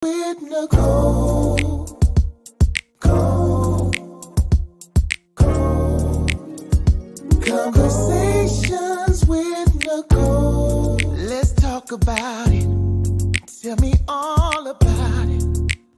With Nicole, Conversations with Nicole. Let's talk about it. Tell me all about it.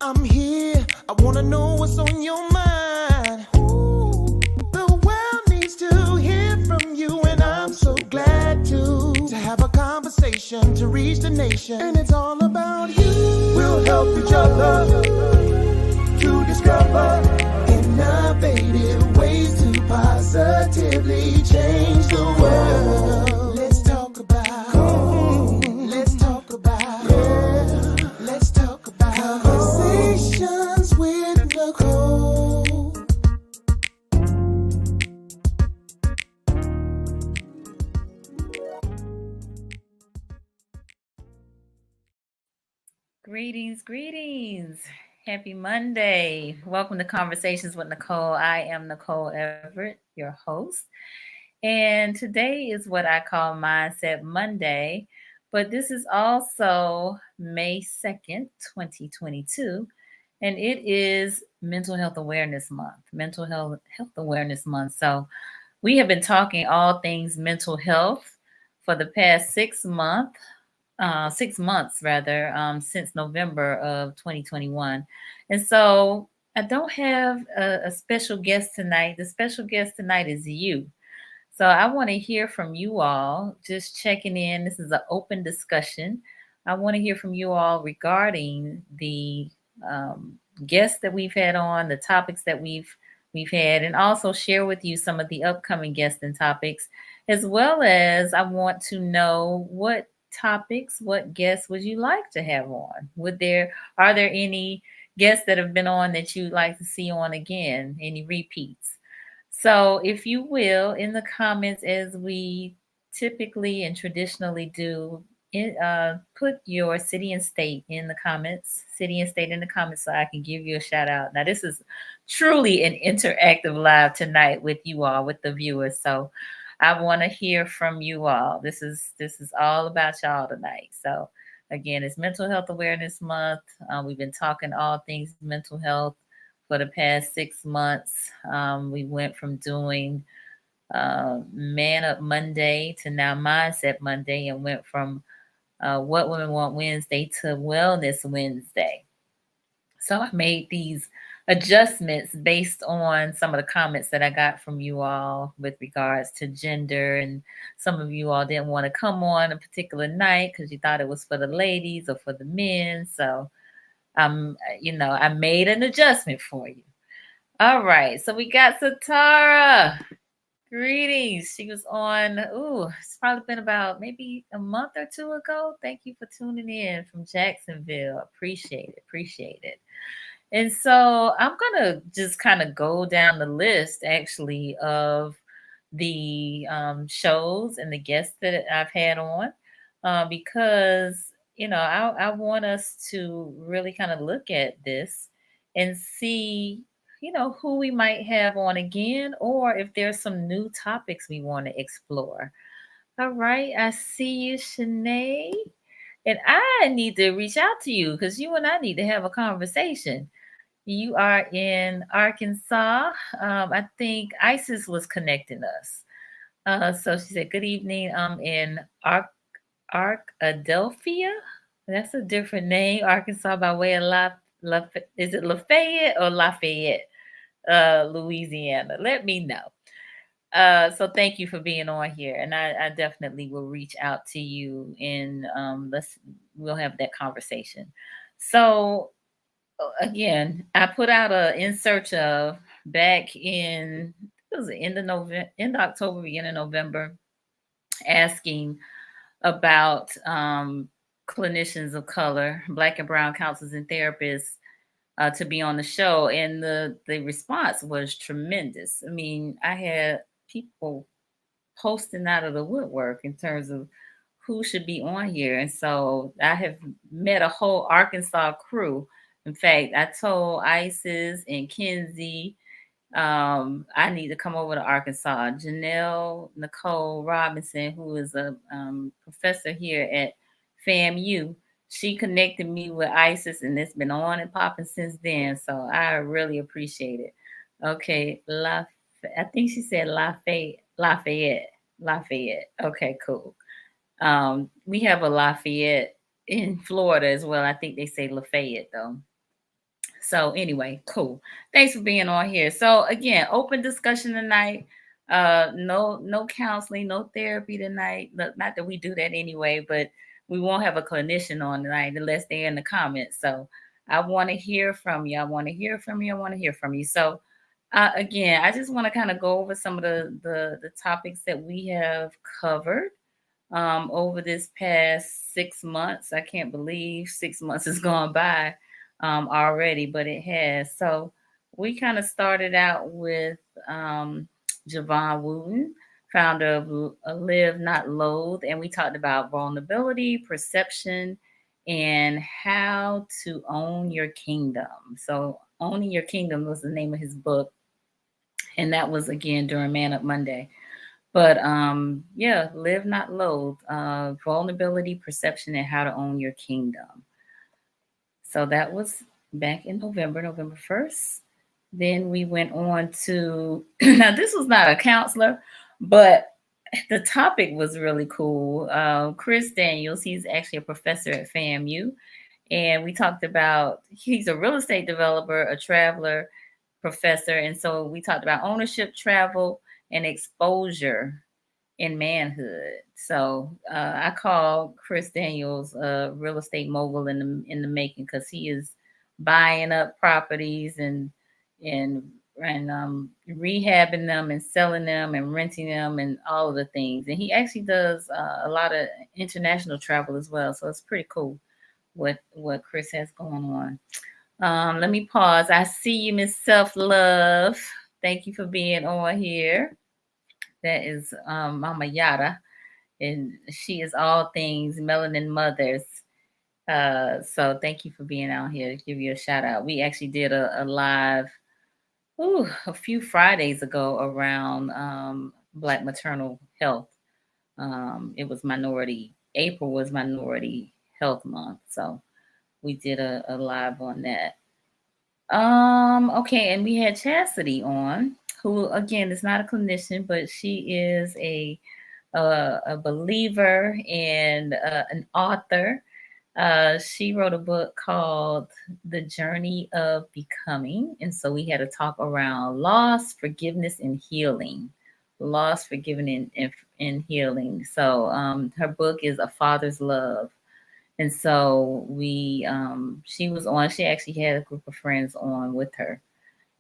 I'm here. I wanna know what's on your mind. Ooh, the world needs to hear from you, and I'm so glad to have a conversation to reach the nation. And it's all about you. We'll help each other to discover innovative ways to positively change the world. Let's talk about, let's talk about, yeah. Let's talk about Conversations with Nicole. Greetings. Happy Monday. Welcome to Conversations with Nicole. I am Nicole Everett, your host. And today is what I call Mindset Monday, but this is also May 2nd, 2022, and it is Mental Health Awareness Month. Mental Health Awareness Month. So we have been talking all things mental health for the past 6 months. 6 months rather, since November of 2021. And so I don't have a special guest tonight. The special guest tonight is you. So I want to hear from you all, just checking in. This is an open discussion. I want to hear from you all regarding the guests that we've had on, the topics that we've had, and also share with you some of the upcoming guests and topics, as well as I want to know what topics, what guests would you like to have on? Are there any guests that have been on that you'd like to see on again? Any repeats? So if you will, in the comments, as we typically and traditionally do, put your city and state in the comments, so I can give you a shout out. Now, this is truly an interactive live tonight with you all, with the viewers. So I want to hear from you all. This is all about y'all tonight. So again, it's Mental Health Awareness Month. We've been talking all things mental health for the past 6 months. We went from doing Man Up Monday to now Mindset Monday, and went from What Women Want Wednesday to Wellness Wednesday. So I made these adjustments based on some of the comments that I got from you all with regards to gender, and some of you all didn't want to come on a particular night because you thought it was for the ladies or for the men. So I made an adjustment for you. All right, so we got Satara. Greetings. She was on, it's probably been about maybe a month or two ago. Thank you for tuning in from Jacksonville. Appreciate it. And so I'm going to just kind of go down the list, actually, of the shows and the guests that I've had on, because, I want us to really kind of look at this and see, who we might have on again, or if there's some new topics we want to explore. All right. I see you, Shanae. And I need to reach out to you because you and I need to have a conversation. You are in Arkansas. I think Isis was connecting us. So she said, "Good evening. I'm in Arkadelphia. That's a different name. Arkansas by way of is it Lafayette or Lafayette, Louisiana? Let me know. So thank you for being on here, and I definitely will reach out to you, and we'll have that conversation. So again, I put out a in search of back in, it was the end of November, end of October, beginning of November, asking about clinicians of color, Black and brown counselors and therapists, to be on the show, and the response was tremendous. I mean, I had people posting out of the woodwork in terms of who should be on here, and so I have met a whole Arkansas crew. In fact, I told Isis and Kenzie I need to come over to Arkansas. Janelle Nicole Robinson, who is a professor here at FAMU, she connected me with Isis, and it's been on and popping since then. So I really appreciate it. Okay, I think she said Lafayette. Okay, cool. We have a Lafayette in Florida as well. I think they say Lafayette though. So anyway, cool. Thanks for being on here. So again, open discussion tonight. No counseling, no therapy tonight. Not that we do that anyway, but we won't have a clinician on tonight unless they're in the comments. So I want to hear from you. I want to hear from you. I want to hear from you. So again, I just want to kind of go over some of the topics that we have covered over this past 6 months. I can't believe 6 months has gone by already, but it has. So we kind of started out with Javon Wooten, founder of Live Not Loathe, and we talked about vulnerability, perception, and how to own your kingdom. So owning your kingdom was the name of his book, and that was again during Man Up Monday. But yeah, live not loathe, vulnerability, perception, and how to own your kingdom. So that was back in November 1st. Then we went on to now this was not a counselor, but the topic was really cool. Chris Daniels, he's actually a professor at FAMU, and we talked about he's a real estate developer, a traveler, professor, and so we talked about ownership, travel, and exposure in manhood. So I call Chris Daniels a real estate mogul in the making because he is buying up properties and and rehabbing them and selling them and renting them and all of the things. And he actually does a lot of international travel as well. So it's pretty cool what Chris has going on. Let me pause. I see you, Miss Self Love. Thank you for being on here. That is Mama Yada, and she is all things Melanin Mothers. So thank you for being out here. Give you a shout out. We actually did a live a few Fridays ago around Black maternal health. It was April was Minority Health Month, so we did a live on that. Okay, and we had Chastity on, who again is not a clinician, but she is a believer and an author. She wrote a book called The Journey of Becoming, and so we had a talk around loss, forgiveness, and healing. Loss, forgiving, and healing. So her book is A Father's Love. And so she was on, she actually had a group of friends on with her.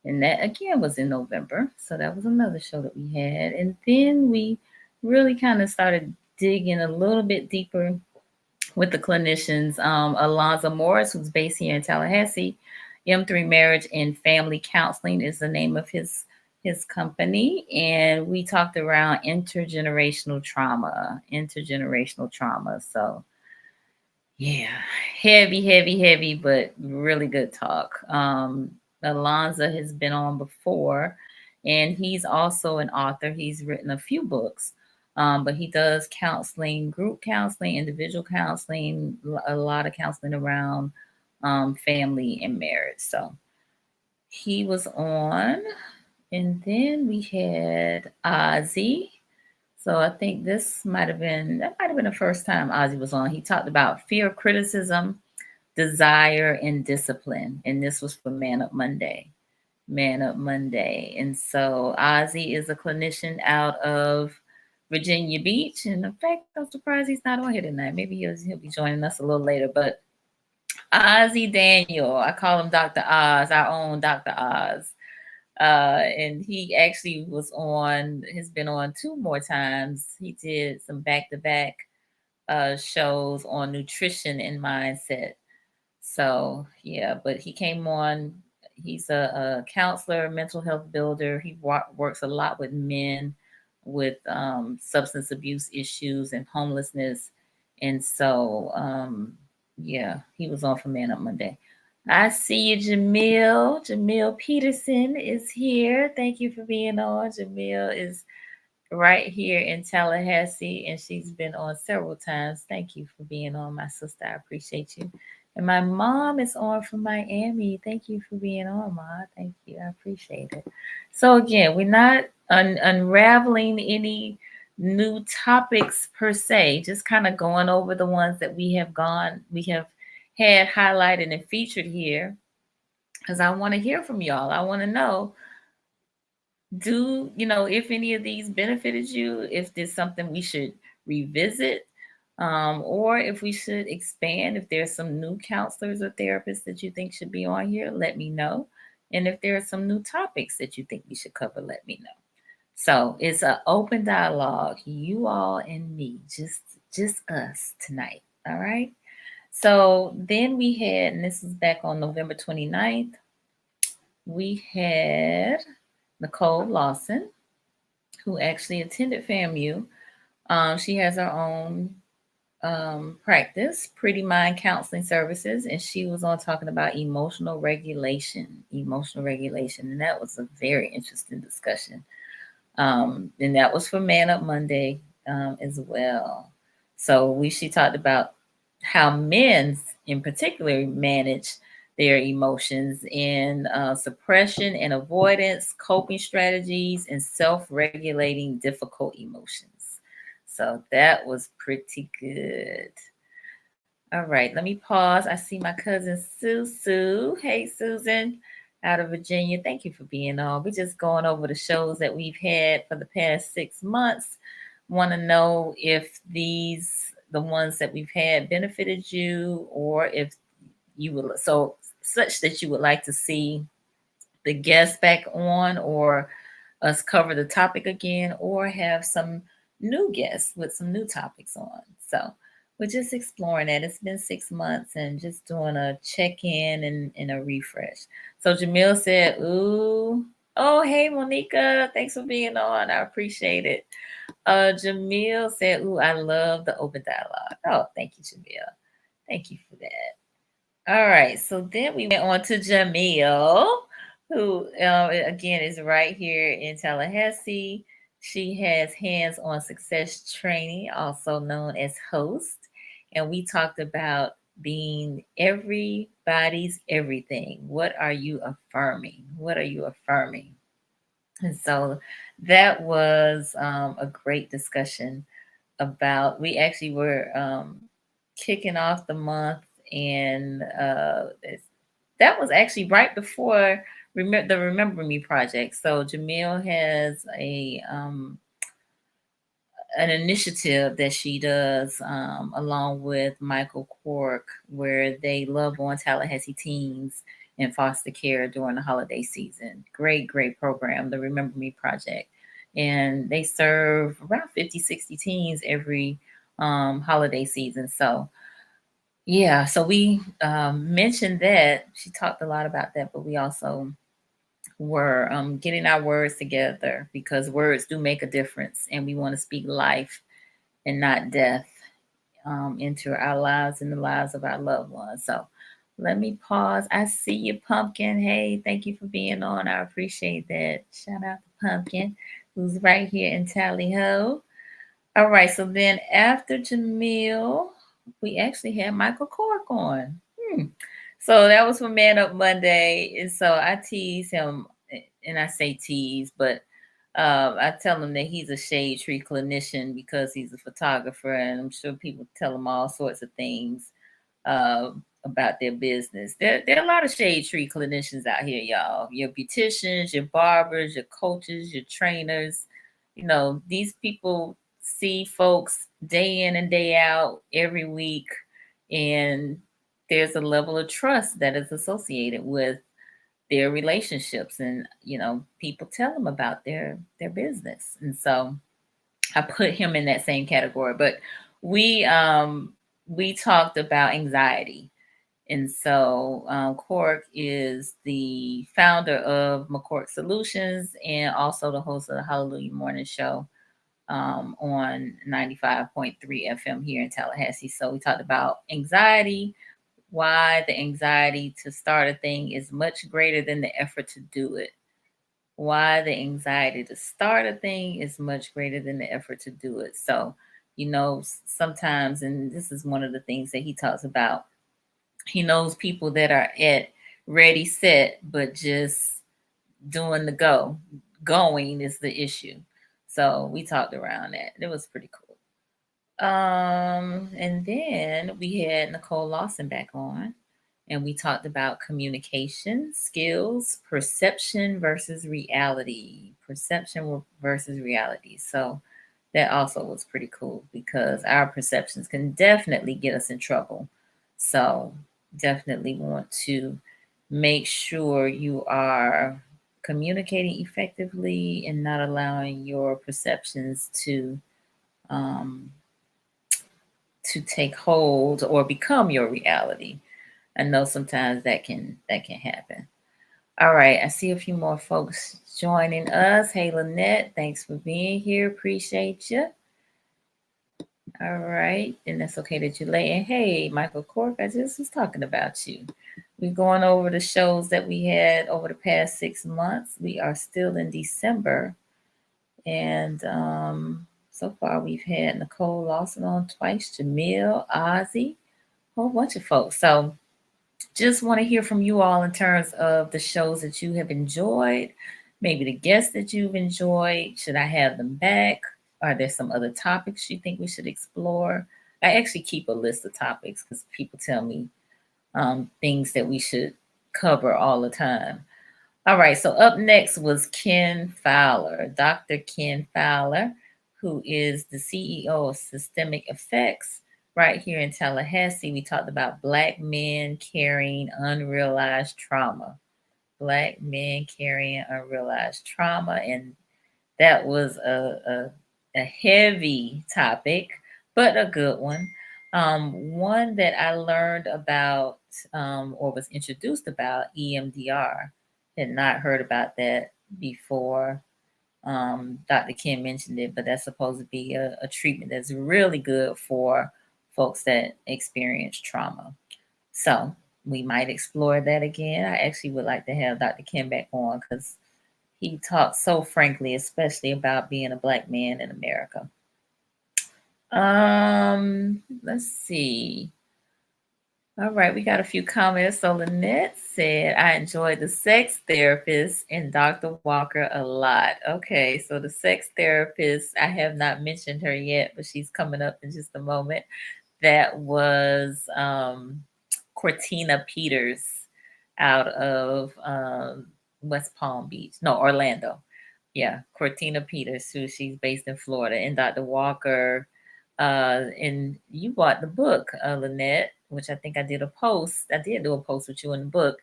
And that again was in November. So that was another show that we had. And then we really kind of started digging a little bit deeper with the clinicians. Alonzo Morris, who's based here in Tallahassee, M3 Marriage and Family Counseling is the name of his company. And we talked around intergenerational trauma. So yeah, heavy, but really good talk. Alonzo has been on before, and he's also an author. He's written a few books, but he does counseling, group counseling, individual counseling, a lot of counseling around family and marriage. So he was on, and then we had Ozzy. So I think this might have been the first time Ozzy was on. He talked about fear of criticism, desire, and discipline. And this was for Man Up Monday. Man Up Monday. And so Ozzy is a clinician out of Virginia Beach. And in fact, I'm surprised he's not on here tonight. Maybe he'll be joining us a little later. But Ozzy Daniel, I call him Dr. Oz, our own Dr. Oz. And he actually has been on two more times. He did some back-to-back shows on nutrition and mindset. So yeah, but he came on. He's a counselor, mental health builder. He works a lot with men with substance abuse issues and homelessness. And so yeah, he was on for Man Up Monday. I see you, Jamil. Jamil Peterson is here. Thank you for being on. Jamil is right here in Tallahassee, and she's been on several times. Thank you for being on, my sister. I appreciate you. And my mom is on from Miami. Thank you for being on, Ma. Thank you. I appreciate it. So again, we're not unraveling any new topics per se, just kind of going over the ones that we have had highlighted and featured here, because I want to hear from y'all. I want to know, do you know if any of these benefited you, if there's something we should revisit, or if we should expand, if there's some new counselors or therapists that you think should be on here, let me know. And if there are some new topics that you think we should cover, let me know. So it's an open dialogue, you all and me, just us tonight. All right. So then we had, and this was back on November 29th, we had Nicole Lawson, who actually attended FAMU. She has her own practice, Pretty Mind Counseling Services, and she was on talking about emotional regulation, and that was a very interesting discussion. And that was for Man Up Monday as well. So she talked about how men, in particular, manage their emotions in suppression and avoidance, coping strategies, and self-regulating difficult emotions. So that was pretty good. All right, let me pause. I see my cousin Susu. Hey, Susan, out of Virginia. Thank you for being on. We're just going over the shows that we've had for the past 6 months. Want to know if the ones that we've had, benefited you, or if you would, so such that you would like to see the guest back on, or us cover the topic again, or have some new guests with some new topics on. So we're just exploring that. It's been 6 months and just doing a check-in and a refresh. So Jamil said, ooh, oh, hey, Monica, thanks for being on. I appreciate it. Jamil said, ooh, I love the open dialogue. Oh, thank you, Jamil. Thank you for that. All right, so then we went on to Jamil, who again is right here in Tallahassee. She has Hands on Success Training, also known as Host. And we talked about being everybody's everything. What are you affirming? What are you affirming? And so that was a great discussion about, we actually were kicking off the month, and that was actually right before the Remember Me project. So Jamil has an initiative that she does along with Michael Cork, where they love on Tallahassee teens in foster care during the holiday season. Great program, the Remember Me project. And they serve around 50, 60 teens every holiday season. So yeah, so we mentioned that. She talked a lot about that, but we also were getting our words together, because words do make a difference, and we want to speak life and not death into our lives and the lives of our loved ones. So let me pause. I see you, Pumpkin. Hey, thank you for being on. I appreciate that. Shout out to Pumpkin, who's right here in Tally Ho. All right, so then after Jamil, we actually had Michael Cork on. So that was for Man Up Monday. And so I tease him, and I say tease, but I tell him that he's a shade tree clinician because he's a photographer, and I'm sure people tell him all sorts of things uh, about their business. There are a lot of shade tree clinicians out here, y'all. Your beauticians, your barbers, your coaches, your trainers. You know, these people see folks day in and day out every week, and there's a level of trust that is associated with their relationships, and people tell them about their business. And so I put him in that same category. But we talked about anxiety. And so Cork is the founder of McCork Solutions, and also the host of the Hallelujah Morning Show on 95.3 FM here in Tallahassee. So we talked about anxiety, why the anxiety to start a thing is much greater than the effort to do it. why the anxiety to start a thing is much greater than the effort to do it. So, sometimes, and this is one of the things that he talks about, he knows people that are at ready, set, but just doing the going is the issue. So we talked around that. It was pretty cool. And then we had Nicole Lawson back on, and we talked about communication skills, perception versus reality, perception versus reality. So that also was pretty cool because our perceptions can definitely get us in trouble. So definitely want to make sure you are communicating effectively and not allowing your perceptions um, to take hold or become your reality. I know sometimes that can happen. All right, I see a few more folks joining us. Hey Lynette, thanks for being here. Appreciate you. All right, and that's okay that you're late. And hey, Michael Cork, I just was talking about you. We're going over the shows that we had over the past 6 months. We are still in December, and so far we've had Nicole Lawson on twice, Jamil, Ozzy, a whole bunch of folks. So just want to hear from you all in terms of the shows that you have enjoyed, maybe the guests that you've enjoyed. Should I have them back? Are there some other topics you think we should explore? I actually keep a list of topics because people tell me things that we should cover all the time. All right, so up next was Ken Fowler, Dr. Ken Fowler, who is the CEO of Systemic Effects right here in Tallahassee. We talked about Black men carrying unrealized trauma. Black men carrying unrealized trauma. And that was a heavy topic, but a good one. One that I learned about or was introduced about EMDR. Had not heard about that before. Dr. Kim mentioned it, but that's supposed to be a treatment that's really good for folks that experience trauma. So we might explore that again. I actually would like to have Dr. Kim back on because he talks so frankly, especially about being a Black man in America. Let's see. All right, we got a few comments. So Lynette said, I enjoyed the sex therapist and Dr. Walker a lot. Okay, so the sex therapist, I have not mentioned her yet, but she's coming up in just a moment. That was Cortina Peters out of West Palm Beach. No, Orlando. Yeah, Cortina Peters, who she's based in Florida, and Dr. Walker. And you bought the book, Lynette, which I think I did a post. I did do a post with you in the book,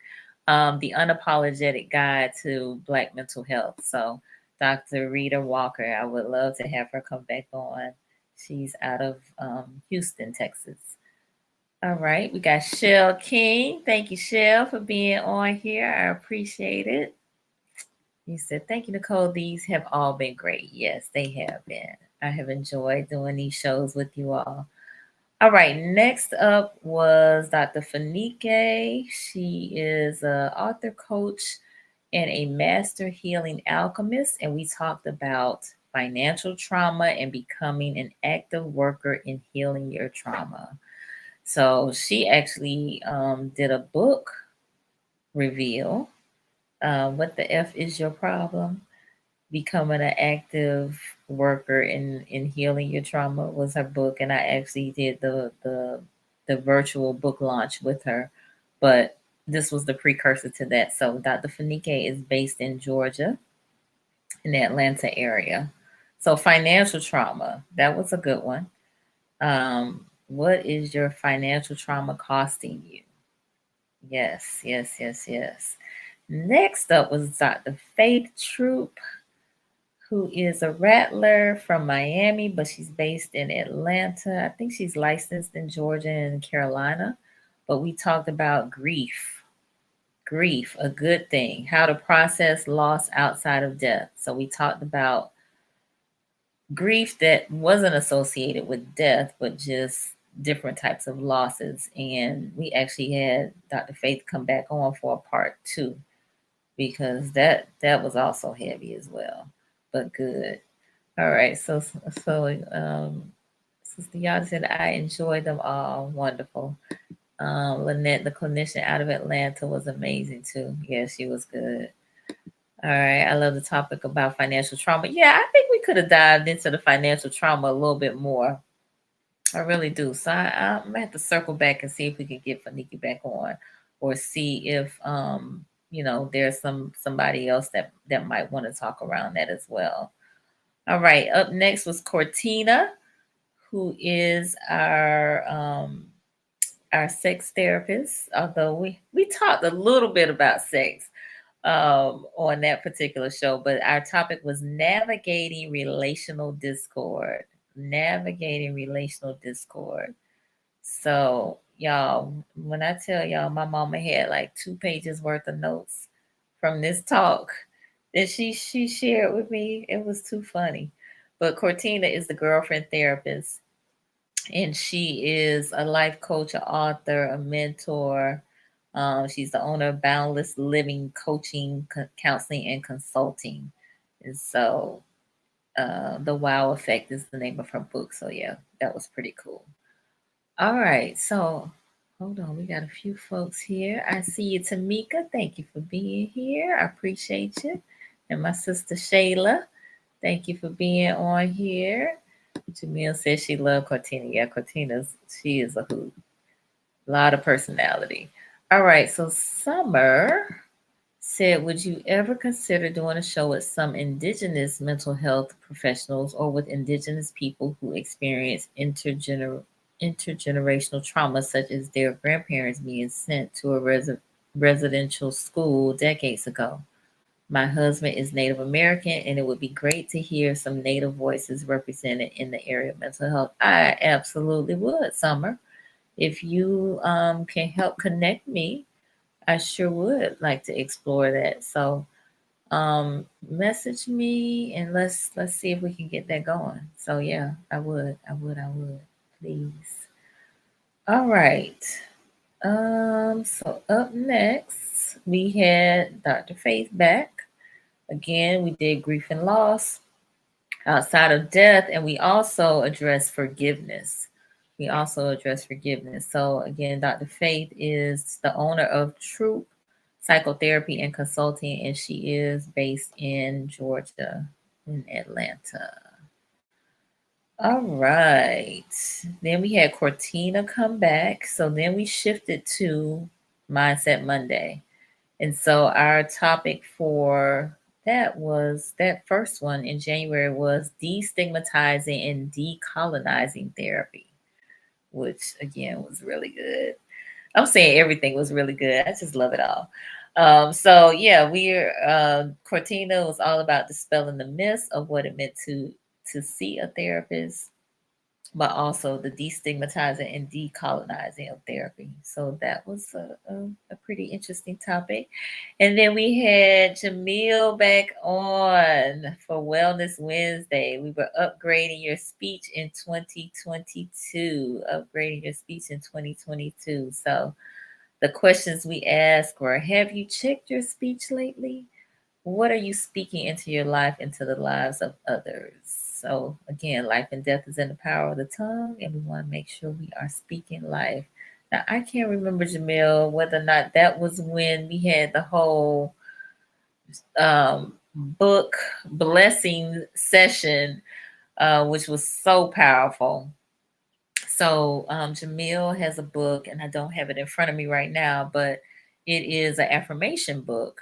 The Unapologetic Guide to Black Mental Health. So Dr. Rita Walker, I would love to have her come back on. She's out of Houston, Texas. All right, we got Shell King. Thank you, Shell, for being on here. I appreciate it. You said, thank you, Nicole. These have all been great. Yes, they have been. I have enjoyed doing these shows with you all. All right, next up was Dr. Fanike. She is an author, coach, and a master healing alchemist. And we talked about financial trauma and becoming an active worker in healing your trauma. So she actually did a book reveal. What the F is your problem? Becoming an active worker in healing your trauma was her book, and I actually did the virtual book launch with her. But this was the precursor to that. So Dr. Fanike is based in Georgia, in the Atlanta area. So financial trauma, that was a good one. What is your financial trauma costing you? Yes, yes, yes, yes. Next up was Dr. Faith Troop, who is a rattler from Miami, but she's based in Atlanta. I think she's licensed in Georgia and Carolina. But we talked about grief. Grief, a good thing, how to process loss outside of death. So we talked about grief that wasn't associated with death, but just different types of losses. And we actually had Dr. Faith come back on for a part 2 because that was also heavy as well, but good. All right, Sister Yada said I enjoyed them all. Wonderful. Lynette, the clinician out of Atlanta, was amazing too. Yeah, she was good. All right, I love the topic about financial trauma. Yeah, I think we could have dived into the financial trauma a little bit more. I really do. So I'm gonna have to circle back and see if we can get Faniki back on, or see if there's somebody else that might want to talk around that as well. All right, up next was Cortina, who is our sex therapist. Although we talked a little bit about sex on that particular show, but our topic was navigating relational discord. Navigating relational discord. So, y'all, when I tell y'all my mama had like 2 pages worth of notes from this talk that she shared with me, it was too funny. But Cortina is the girlfriend therapist, and she is a life coach, an author, a mentor. She's the owner of Boundless Living Coaching, Counseling, and Consulting. And so, The Wow Effect is the name of her book. So, yeah, that was pretty cool. All right, so hold on. We got a few folks here. I see you, Tamika. Thank you for being here. I appreciate you. And my sister Shayla, thank you for being on here. Jamil says she loved Cortina. Yeah, she is a hoot. A lot of personality. All right, so Summer said, would you ever consider doing a show with some indigenous mental health professionals or with indigenous people who experience intergenerational trauma, such as their grandparents being sent to a residential school decades ago? My husband is Native American, and it would be great to hear some Native voices represented in the area of mental health. I absolutely would, Summer. If you can help connect me, I sure would like to explore that. So message me and let's see if we can get that going. So yeah, I would. Please. All right. So up next we had Dr. Faith back. Again, we did grief and loss outside of death, and we also addressed forgiveness. So again, Dr. Faith is the owner of Troop Psychotherapy and Consulting, and she is based in Georgia, in Atlanta. All right. Then we had Cortina come back. So then we shifted to Mindset Monday. And so our topic for that first one in January was destigmatizing and decolonizing therapy, which again was really good. I'm saying everything was really good. I just love it all. So yeah, Cortina was all about dispelling the myths of what it meant to see a therapist, but also the destigmatizing and decolonizing of therapy. So that was a pretty interesting topic. And then we had Jamil back on for Wellness Wednesday. We were upgrading your speech in 2022. Upgrading your speech in 2022. So the questions we asked were, have you checked your speech lately? What are you speaking into your life, into the lives of others? So again, life and death is in the power of the tongue, and we want to make sure we are speaking life. Now, I can't remember, Jamil, whether or not that was when we had the whole book blessing session, which was so powerful. So Jamil has a book, and I don't have it in front of me right now, but it is an affirmation book.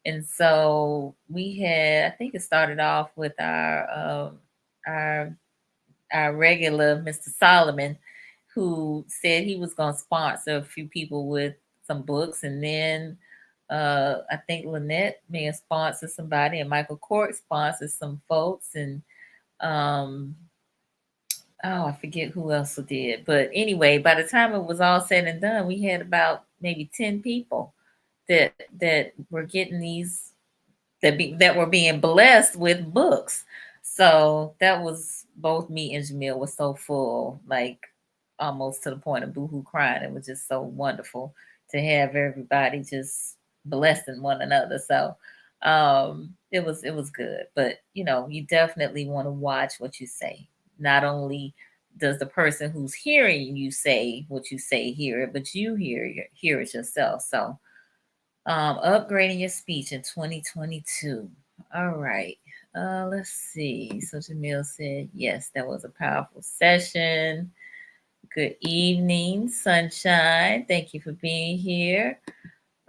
And so I think it started off with our regular Mr. Solomon, who said he was going to sponsor a few people with some books, and then I think Lynette may have sponsored somebody, and Michael Court sponsored some folks, and um, oh, I forget who else did. But anyway, by the time it was all said and done, we had about maybe 10 people that were getting these that were being blessed with books. So that was, both me and Jamil was so full, like almost to the point of boohoo crying. It was just so wonderful to have everybody just blessing one another. So it was good. But you definitely want to watch what you say. Not only does the person who's hearing you say what you say hear it, but you hear it yourself. So upgrading your speech in 2022. All right. Let's see. So Jamil said, yes, that was a powerful session. Good evening, sunshine. Thank you for being here.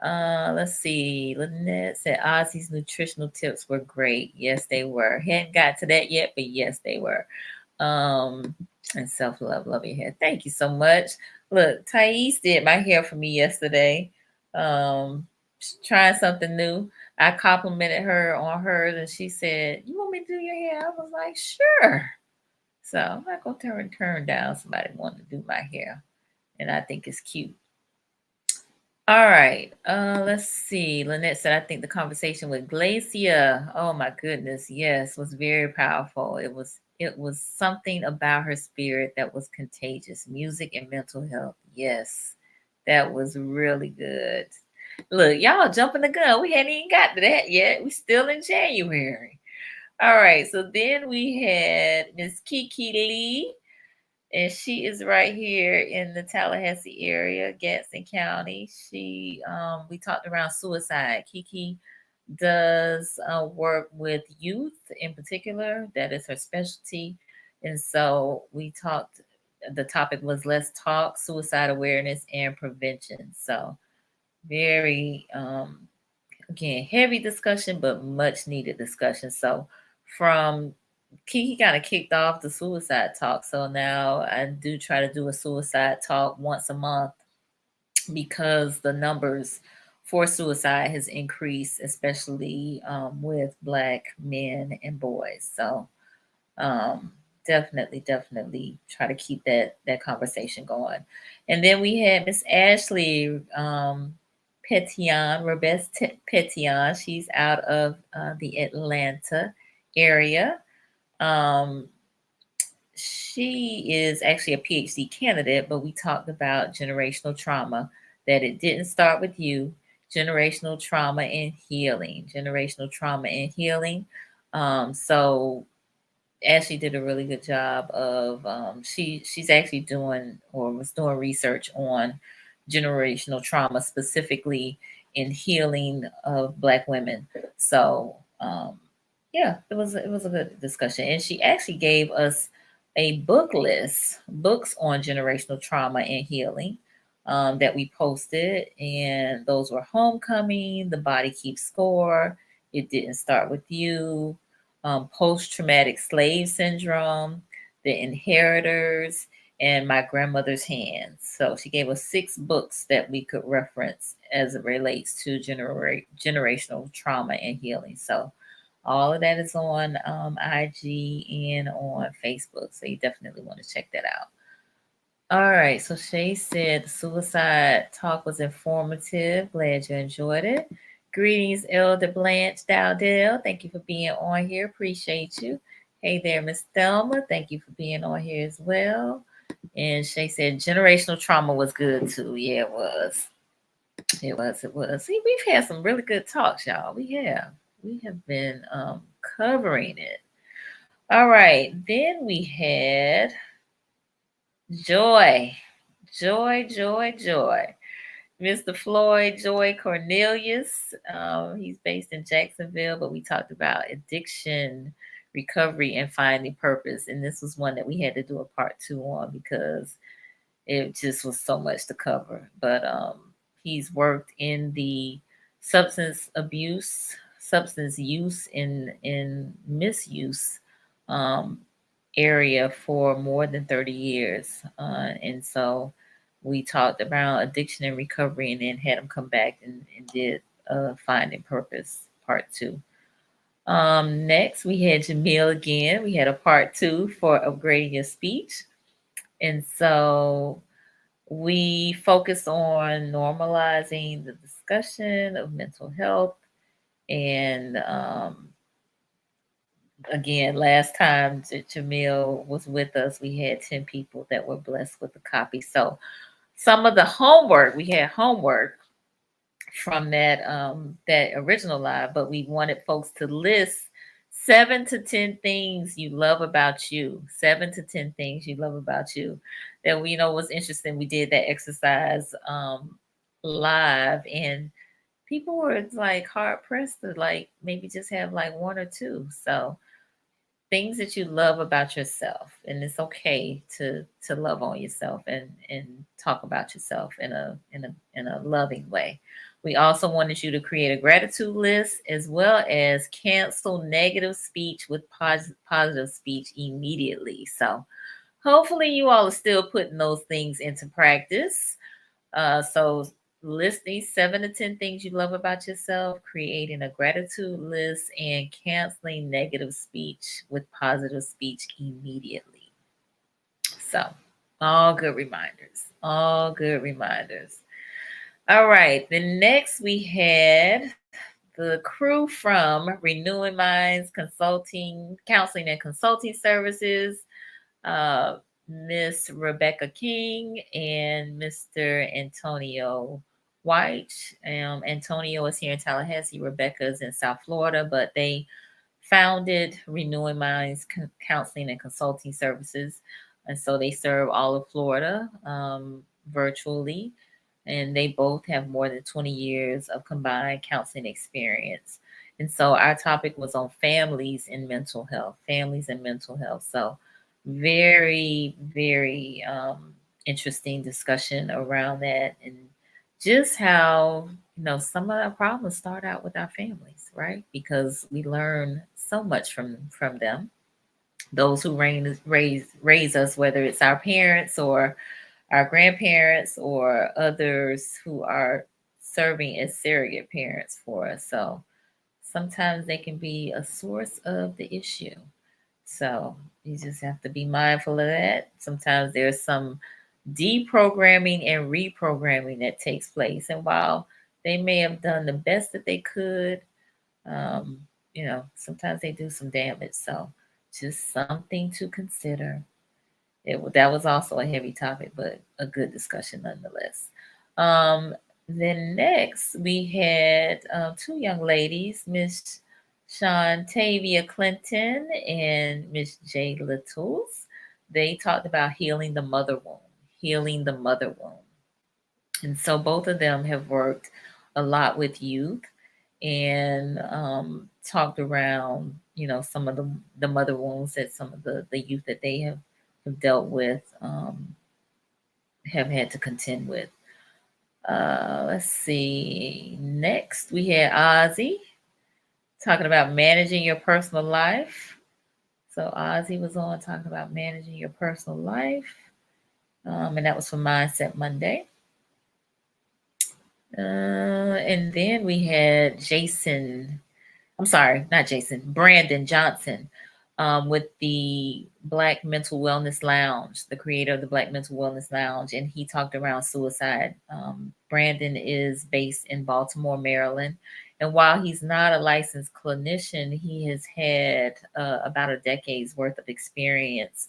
Let's see. Lynette said Ozzy's nutritional tips were great. Yes, they were. Hadn't got to that yet, but yes, they were. Um, and self-love, love your hair. Thank you so much. Look, Thais did my hair for me yesterday. Trying something new. I complimented her on hers, and she said, "You want me to do your hair?" I was like, "Sure." So I'm not gonna turn down somebody wanting to do my hair, and I think it's cute. All right. Let's see. Lynette said, I think the conversation with Glacia, oh my goodness, yes, was very powerful. It was something about her spirit that was contagious. Music and mental health. Yes. That was really good. Look, y'all jumping the gun. We hadn't even got to that yet. We still in January. All right. So then we had Miss Kiki Lee, and she is right here in the Tallahassee area, Gadsden County. We talked around suicide. Kiki does work with youth in particular. That is her specialty. And so we talked, the topic was let's talk suicide awareness and prevention. So very, again, heavy discussion, but much needed discussion. So from Kiki kind of kicked off the suicide talk. So now I do try to do a suicide talk once a month because the numbers for suicide has increased, especially with Black men and boys. So um, definitely try to keep that conversation going. And then we had Miss Ashley Petion, Rebes Petion. She's out of the Atlanta area. Um, she is actually a PhD candidate, but we talked about generational trauma, that it didn't start with you, generational trauma and healing, generational trauma and healing. So Ashley did a really good job of she's actually doing or was doing research on generational trauma specifically in healing of Black women. So yeah, it was a good discussion, and she actually gave us a book list, books on generational trauma and healing, that we posted, and those were Homecoming, The Body Keeps Score, It Didn't Start With You, Post Traumatic Slave Syndrome, The Inheritors, and My Grandmother's Hands. So she gave us 6 books that we could reference as it relates to generational trauma and healing. So all of that is on IG and on Facebook. So you definitely want to check that out. All right. So Shay said the suicide talk was informative. Glad you enjoyed it. Greetings, Elder Blanche Dowdell. Thank you for being on here. Appreciate you. Hey there, Miss Thelma. Thank you for being on here as well. And Shay said generational trauma was good too. Yeah, it was. It was. See, we've had some really good talks, y'all. We have. We have been covering it. All right. Then we had Joy. Joy. Mr. Floyd Joy Cornelius. He's based in Jacksonville, but we talked about addiction, recovery, and finding purpose. And this was one that we had to do a part 2 on because it just was so much to cover. But he's worked in the substance abuse, substance use, and misuse um, area for more than 30 years. And so we talked about addiction and recovery, and then had him come back and did Finding Purpose Part 2. Next, we had Jamil again. We had a part 2 for upgrading your speech. And so we focus on normalizing the discussion of mental health. And again, last time Jamil was with us, we had 10 people that were blessed with a copy. So some of the homework, we had homework from that original live, but we wanted folks to list 7 to 10 things you love about you. 7 to 10 things you love about you. That we know was interesting. We did that exercise live, and people were like hard pressed to like maybe just have like one or two. So things that you love about yourself, and it's okay to love on yourself and talk about yourself in a loving way. We also wanted you to create a gratitude list as well as cancel negative speech with positive speech immediately. So hopefully you all are still putting those things into practice. So list these 7 to 10 things you love about yourself, creating a gratitude list, and canceling negative speech with positive speech immediately. So, all good reminders. All good reminders. All right. Then next we had the crew from Renewing Minds Consulting, Counseling and Consulting Services, uh, Miss Rebecca King and Mr. Antonio White. Antonio is here in Tallahassee. Rebecca is in South Florida, but they founded Renewing Minds Counseling and Consulting Services. And so they serve all of Florida virtually. And they both have more than 20 years of combined counseling experience. And so our topic was on families and mental health, families and mental health. So very, very interesting discussion around that, and just how some of our problems start out with our families, right? Because we learn so much from them, those who raise us, whether it's our parents or our grandparents or others who are serving as surrogate parents for us. So sometimes they can be a source of the issue. So you just have to be mindful of that. Sometimes there's some deprogramming and reprogramming that takes place. And while they may have done the best that they could, um, sometimes they do some damage. So just something to consider. That was also a heavy topic, but a good discussion nonetheless. Um, then next we had two young ladies, Miss Shantavia Clinton and Miss J. Littles. They talked about healing the mother womb. And so both of them have worked a lot with youth and talked around, some of the mother wounds that some of the youth that they have dealt with, have had to contend with. Let's see. Next, we had Ozzy talking about managing your personal life. So Ozzy was on talking about managing your personal life, and that was for Mindset Monday. And then we had Brandon Johnson, with the Black Mental Wellness Lounge, the creator of the Black Mental Wellness Lounge, and he talked around suicide. Brandon is based in Baltimore, Maryland, and while he's not a licensed clinician, he has had about a decade's worth of experience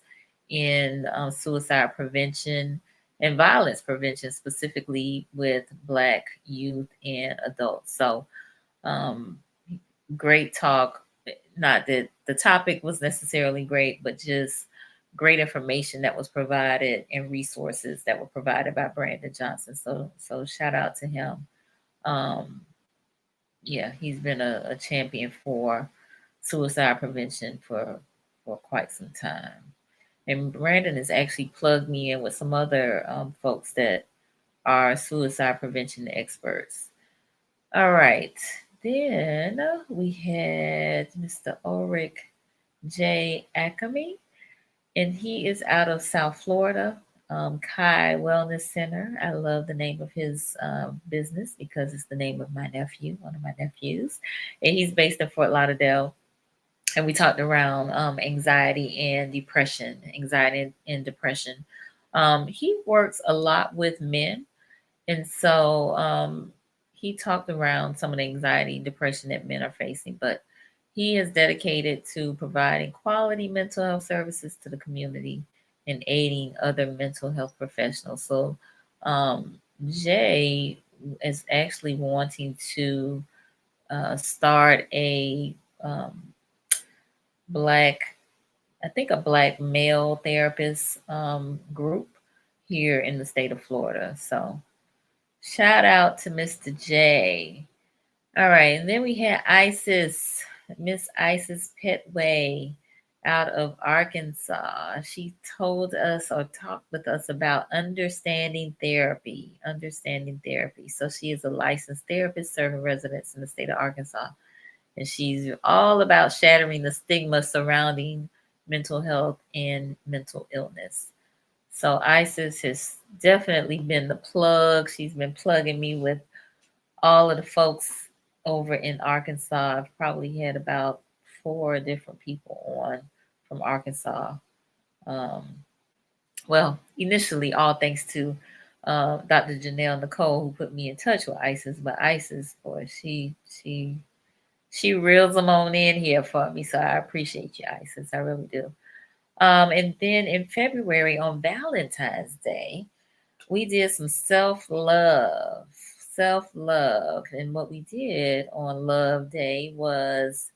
in suicide prevention and violence prevention, specifically with Black youth and adults. So, um, great talk. Not that the topic was necessarily great, but just great information that was provided and resources that were provided by Brandon Johnson. So shout out to him. Um, yeah, he's been a champion for suicide prevention for quite some time. And Brandon has actually plugged me in with some other folks that are suicide prevention experts. All right. Then we had Mr. Ulrich J. Ackermy, and he is out of South Florida, Kai Wellness Center. I love the name of his business because it's the name of my nephew, one of my nephews, and he's based in Fort Lauderdale. And we talked around anxiety and depression. He works a lot with men, and so he talked around some of the anxiety and depression that men are facing, but he is dedicated to providing quality mental health services to the community and aiding other mental health professionals. So Jay is actually wanting to start a black, I think a black male therapist group here in the state of Florida. So shout out to Mr. J. All right, and then we had Isis, Miss Isis Petway out of Arkansas. She told us or talked with us about understanding therapy. Understanding therapy. So she is a licensed therapist serving residents in the state of Arkansas. And she's all about shattering the stigma surrounding mental health and mental illness. So Isis has definitely been the plug. She's been plugging me with all of the folks over in Arkansas. I've probably had about 4 different people on from Arkansas. Um, well, initially, all thanks to Dr. Janelle Nicole, who put me in touch with Isis. But Isis, boy, she reels them on in here for me. So I appreciate you, Isis. I really do. And then in February on Valentine's Day, we did some self-love. Self-love. And what we did on Love Day was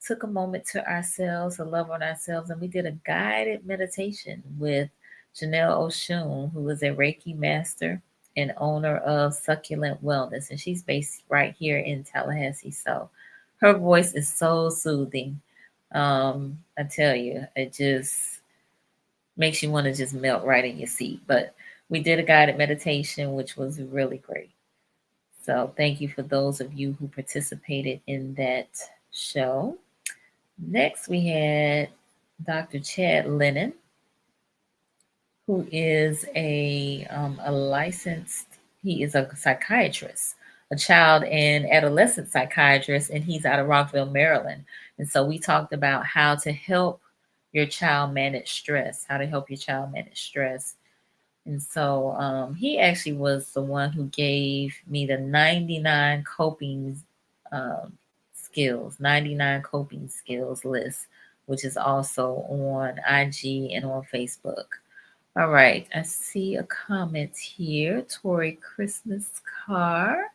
took a moment to ourselves to love on ourselves, and we did a guided meditation with Janelle Oshun, who is a Reiki master and owner of Succulent Wellness, and she's based right here in Tallahassee. So her voice is so soothing. I tell you, it just makes you want to just melt right in your seat. But we did a guided meditation, which was really great. So thank you for those of you who participated in that show. Next, we had Dr. Chad Lennon, who is a licensed, he is a psychiatrist, a child and adolescent psychiatrist, and he's out of Rockville, Maryland. And so we talked about how to help your child manage stress, how to help your child manage stress. And so he actually was the one who gave me the 99 coping um, skills, 99 coping skills list, which is also on IG and on Facebook. All right, I see a comment here. Tori Christmas Car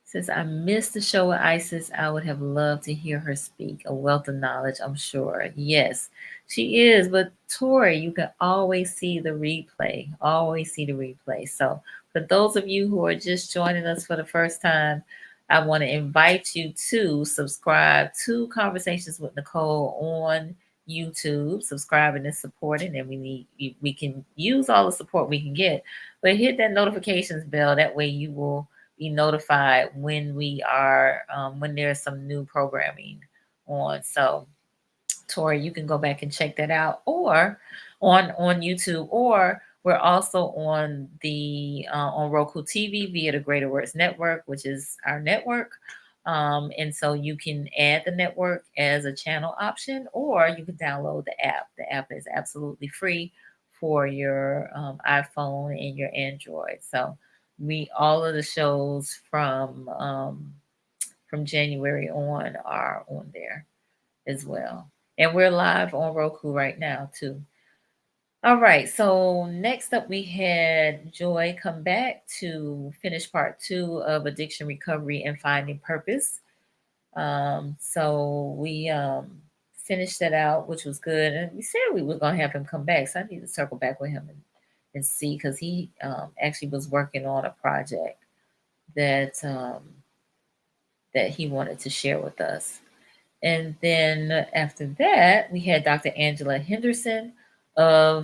says, I missed the show with Isis. I would have loved to hear her speak. A wealth of knowledge, I'm sure. Yes, she is. But Tori, you can always see the replay. Always see the replay. So for those of you who are just joining us for the first time, I want to invite you to subscribe to Conversations with Nicole on YouTube, subscribing and supporting, and we can use all the support we can get. But hit that notifications bell. That way you will be notified when we are when there's some new programming on. So Tori, you can go back and check that out, or on YouTube, or we're also on the on RokuTV via the Greater Works Network, which is our network. And so you can add the network as a channel option, or you can download the app. The app is absolutely free for your iPhone and your Android. So we all of the shows from January on are on there as well. And we're live on Roku right now too. All right, so next up we had Joy come back to finish part 2 of Addiction Recovery and Finding Purpose. So we finished that out, which was good. And we said we were going to have him come back. So I need to circle back with him and see, because he actually was working on a project that that he wanted to share with us. And then after that, we had Dr. Angela Henderson.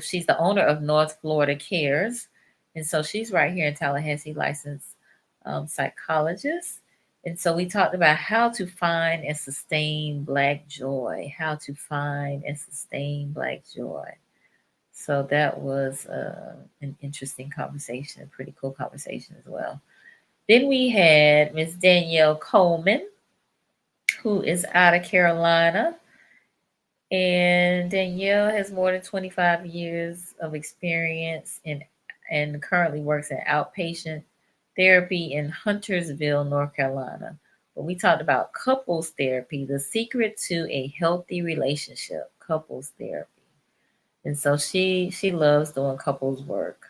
She's the owner of North Florida Cares. And so she's right here in Tallahassee, licensed psychologist. And so we talked about how to find and sustain Black joy, how to find and sustain Black joy. So that was an interesting conversation, a pretty cool conversation as well. Then we had Miss Danielle Coleman, who is out of Carolina. And Danielle has more than 25 years of experience and currently works in outpatient therapy in Huntersville, North Carolina. But we talked about couples therapy, the secret to a healthy relationship, couples therapy. And so she loves doing couples work.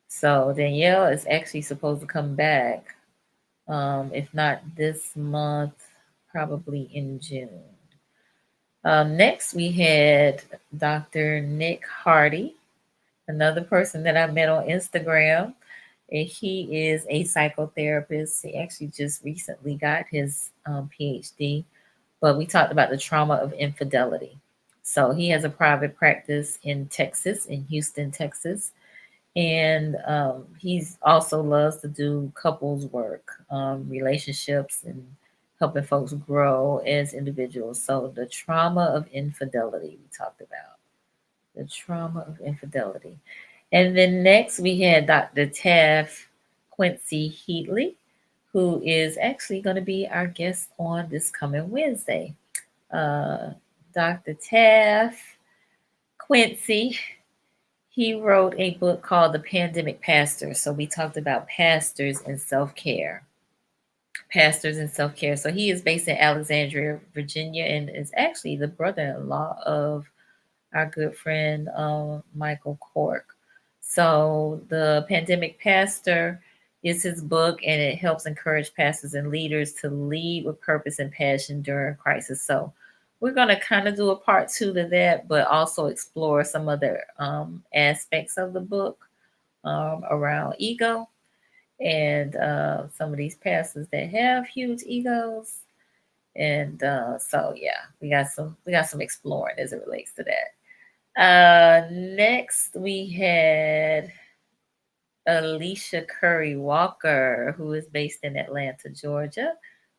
So Danielle is actually supposed to come back if not this month, probably in June. Next, we had Dr. Nick Hardy, another person that I met on Instagram. And he is a psychotherapist. He actually just recently got his PhD, but we talked about the trauma of infidelity. So he has a private practice in Texas, in Houston, Texas. And he's also loves to do couples work, relationships, and helping folks grow as individuals. So the trauma of infidelity we talked about, the trauma of infidelity. And then next we had Dr. Taff Quincy Heatley, who is actually going to be our guest on this coming Wednesday. Uh, Dr. Taff Quincy, he wrote a book called The Pandemic Pastor. So we talked about pastors and self care. Pastors and self care. So he is based in Alexandria, Virginia, and is actually the brother in law of our good friend Michael Cork. So the Pandemic Pastor is his book, and it helps encourage pastors and leaders to lead with purpose and passion during crisis. So we're going to kind of do a part two to that, but also explore some other aspects of the book around ego and some of these pastors that have huge egos. And so yeah, we got some exploring as it relates to that. Next we had Alicia Curry Walker, who is based in Atlanta, Georgia,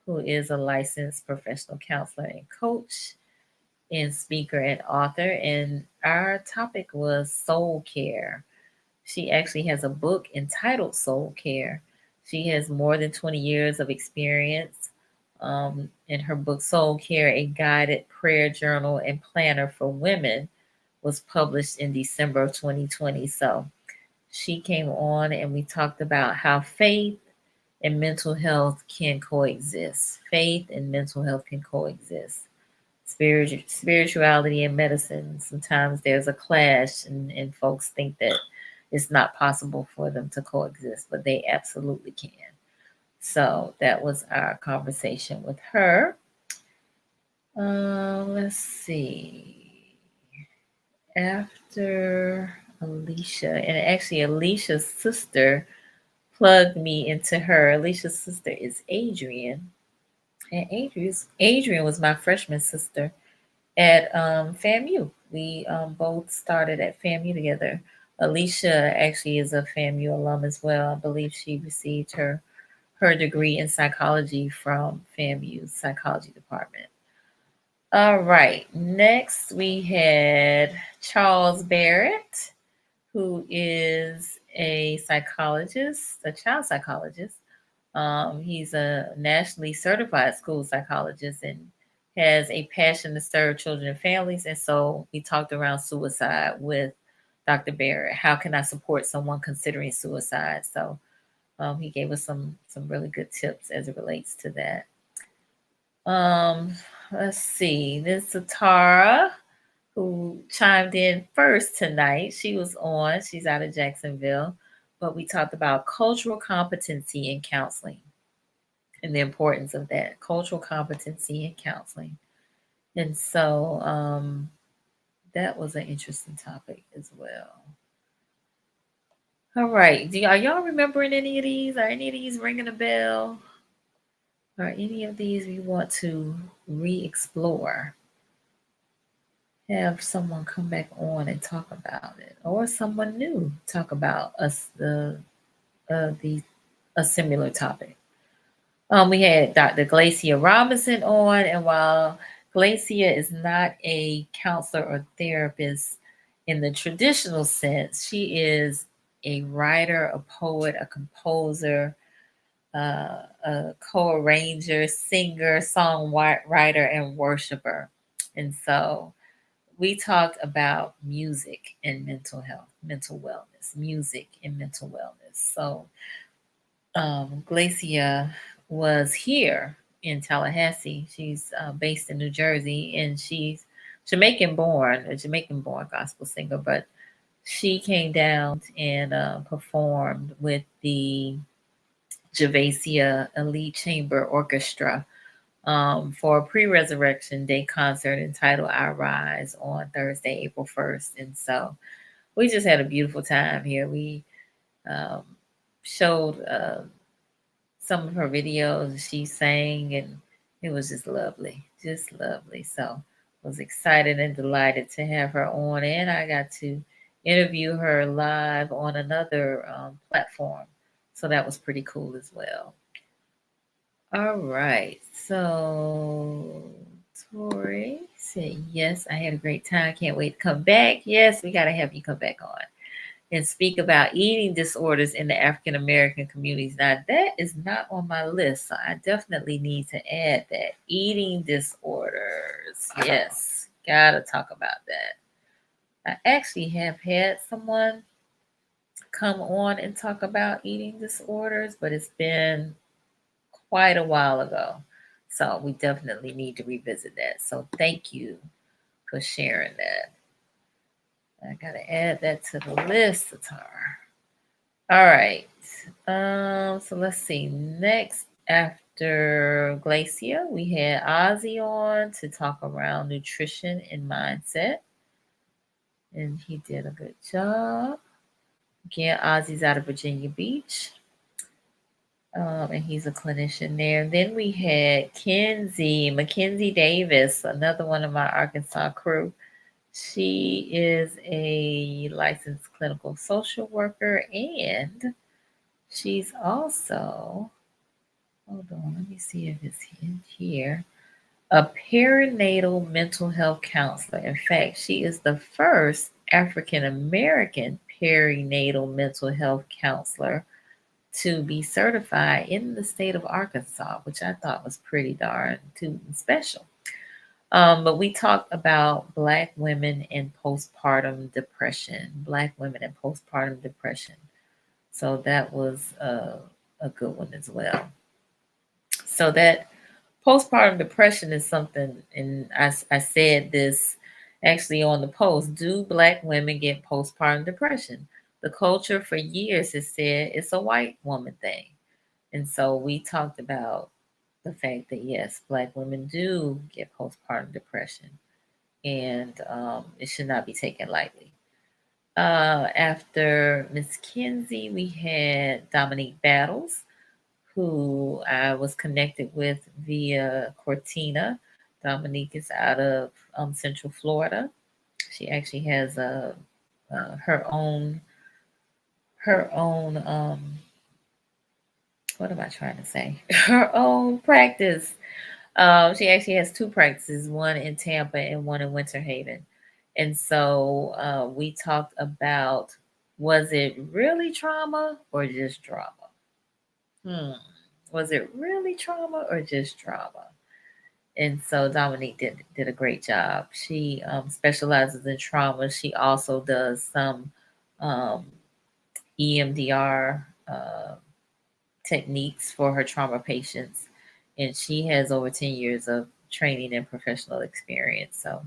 who is a licensed professional counselor and coach and speaker and author. And our topic was soul care. She actually has a book entitled Soul Care. She has more than 20 years of experience. In her book Soul Care, a guided prayer journal and planner for women, was published in December of 2020. So she came on and we talked about how faith and mental health can coexist. Faith and mental health can coexist. Spirituality and medicine, sometimes there's a clash, and folks think that it's not possible for them to coexist, but they absolutely can. So that was our conversation with her. Let's see. After Alicia, and actually Alicia's sister plugged me into her. Alicia's sister is Adrian, and Adrian was my freshman sister at FAMU. We both started at FAMU together. Alicia actually is a FAMU alum as well. I believe she received her degree in psychology from FAMU's psychology department. All right. Next, we had Charles Barrett, who is a psychologist, a child psychologist. He's a nationally certified school psychologist and has a passion to serve children and families. And so we talked around suicide with Dr. Barrett. How can I support someone considering suicide? So he gave us some really good tips as it relates to that. Let's see. This is Tara, who chimed in first tonight. She was on. She's out of Jacksonville, but we talked about cultural competency in counseling and the importance of that cultural competency in counseling. And so that was an interesting topic as well. All right. Are y'all remembering any of these? Are any of these ringing a bell? Are any of these we want to re-explore? Have someone come back on and talk about it, or someone new talk about a similar topic. We had Dr. Glacia Robinson on, and while Glacia is not a counselor or therapist in the traditional sense, she is a writer, a poet, a composer, a co-arranger, singer, songwriter, and worshiper. And so we talked about music and mental health, mental wellness, music and mental wellness. So Glacia was here in Tallahassee. She's based in New Jersey, and she's a Jamaican-born gospel singer. But she came down and performed with the Javasia Elite Chamber Orchestra for a pre-resurrection day concert entitled "I Rise" on Thursday, April 1st. And so we just had a beautiful time here. We um, showed some of her videos. She sang, and it was just lovely, just lovely. So I was excited and delighted to have her on, and I got to interview her live on another platform. So that was pretty cool as well. All right. So Tori said, yes, I had a great time. Can't wait to come back. Yes, we got to have you come back on and speak about eating disorders in the African American communities. Now, that is not on my list, so I definitely need to add that. Eating disorders. Yes, got to talk about that. I actually have had someone come on and talk about eating disorders, but it's been quite a while ago. So we definitely need to revisit that. So thank you for sharing that. I gotta add that to the list, Atara. All right. So let's see. Next after Glacia, we had Ozzy on to talk around nutrition and mindset. And he did a good job. Again, Ozzy's out of Virginia Beach. And he's a clinician there. Then we had Mackenzie Davis, another one of my Arkansas crew. She is a licensed clinical social worker, and she's also, hold on, let me see if it's in here, a perinatal mental health counselor. In fact, she is the first African American perinatal mental health counselor to be certified in the state of Arkansas, which I thought was pretty darn too special. But we talked about Black women and postpartum depression. Black women and postpartum depression. So that was a good one as well. So that postpartum depression is something, and I said this actually on the post. Do Black women get postpartum depression? The culture for years has said it's a white woman thing. And so we talked about the fact that yes, Black women do get postpartum depression, and it should not be taken lightly. After Miss Kinsey, we had Dominique Battles, who I was connected with via Cortina. Dominique is out of Central Florida. She actually has her own what am I trying to say? Her own practice. She actually has two practices, one in Tampa and one in Winter Haven. And so we talked about, was it really trauma or just drama? Was it really trauma or just drama? And so Dominique did a great job. She specializes in trauma. She also does some um, EMDR techniques for her trauma patients, and she has over 10 years of training and professional experience. So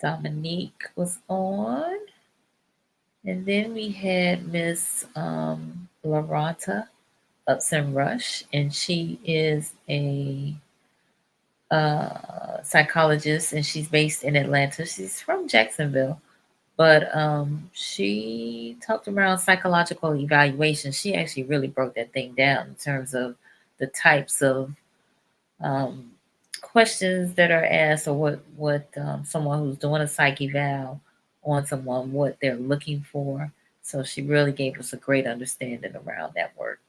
Dominique was on, and then we had Miss Larata Upson Rush, and she is a psychologist, and she's based in Atlanta. She's from Jacksonville, but she talked around psychological evaluation. She actually really broke that thing down in terms of the types of um, questions that are asked, or what someone who's doing a psych eval on someone, what they're looking for. So she really gave us a great understanding around that work.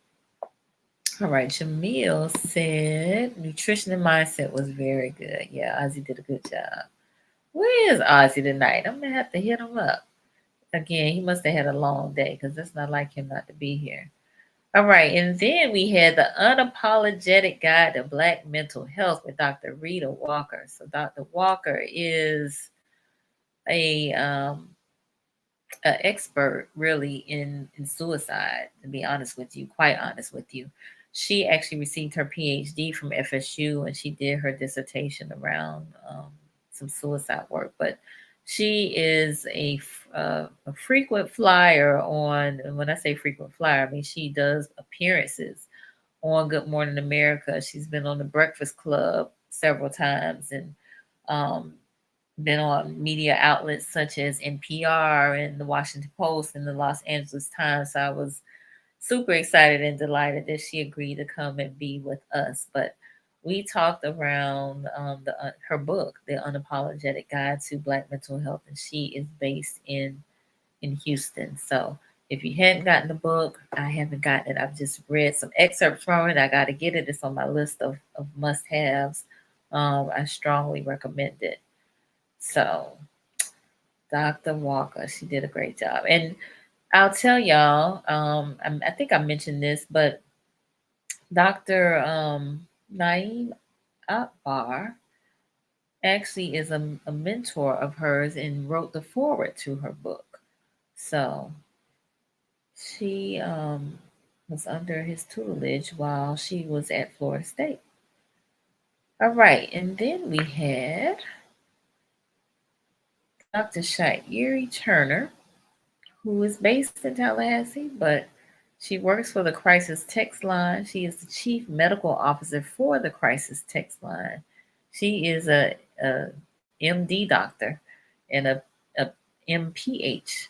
All right, Jamil said nutrition and mindset was very good. Yeah, Ozzy did a good job. Where is Ozzy tonight? I'm gonna have to hit him up. Again, he must have had a long day because it's not like him not to be here. All right, and then we had the Unapologetic Guide to Black Mental Health with Dr. Rita Walker. So Dr. Walker is a expert really in suicide, to be honest with you, quite honest with you. She actually received her PhD from FSU, and she did her dissertation around some suicide work. But she is a frequent flyer on, and when I say frequent flyer, I mean she does appearances on Good Morning America. She's been on the Breakfast Club several times, and um, been on media outlets such as NPR and the Washington Post and the Los Angeles Times. So I was super excited and delighted that she agreed to come and be with us. But we talked around her book, The Unapologetic Guide to Black Mental Health, and she is based in Houston. So if you hadn't gotten the book, I haven't gotten it. I've just read some excerpts from it. I got to get it. It's on my list of must-haves. I strongly recommend it. So Dr. Walker, she did a great job. And I'll tell y'all, I think I mentioned this, but Dr. Naeem Akbar actually is a mentor of hers and wrote the foreword to her book. So she was under his tutelage while she was at Florida State. All right, and then we had Dr. Erie Turner, who is based in Tallahassee, but she works for the Crisis Text Line. She is the chief medical officer for the Crisis Text Line. She is a MD doctor and a MPH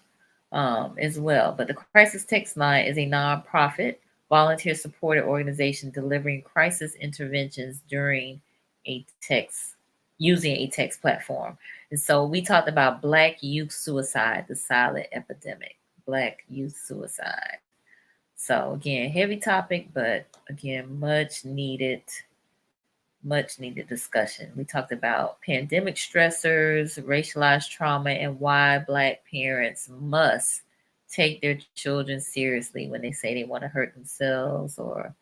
as well. But the Crisis Text Line is a nonprofit, volunteer supported organization delivering crisis interventions during a text using a text platform. And so we talked about Black youth suicide, the silent epidemic, Black youth suicide. So again, heavy topic, but again, much needed discussion. We talked about pandemic stressors, racialized trauma, and why Black parents must take their children seriously when they say they want to hurt themselves or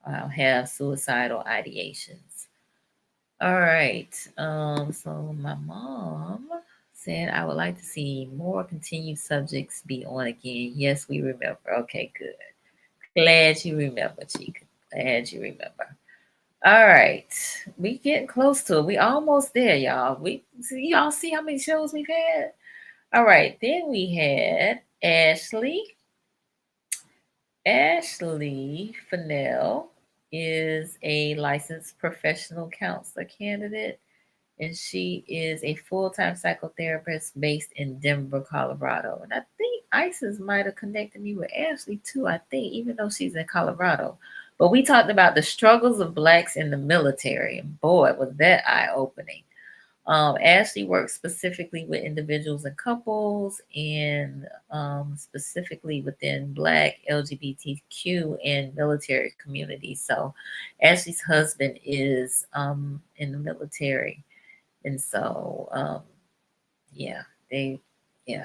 have suicidal ideations. All right. So my mom said I would like to see more continued subjects be on again. Yes, we remember. Okay, good. Glad you remember, Chica. Glad you remember. All right. We getting close to it. We almost there, y'all. Y'all see how many shows we've had? All right. Then we had Ashley. Ashley Fennell is a licensed professional counselor candidate, and she is a full-time psychotherapist based in Denver, Colorado. And I think ISIS might have connected me with Ashley too, I think, even though she's in Colorado. But we talked about the struggles of Blacks in the military, and boy, was that eye-opening. Ashley works specifically with individuals and couples, and specifically within Black, LGBTQ, and military communities. So, Ashley's husband is in the military, and so yeah,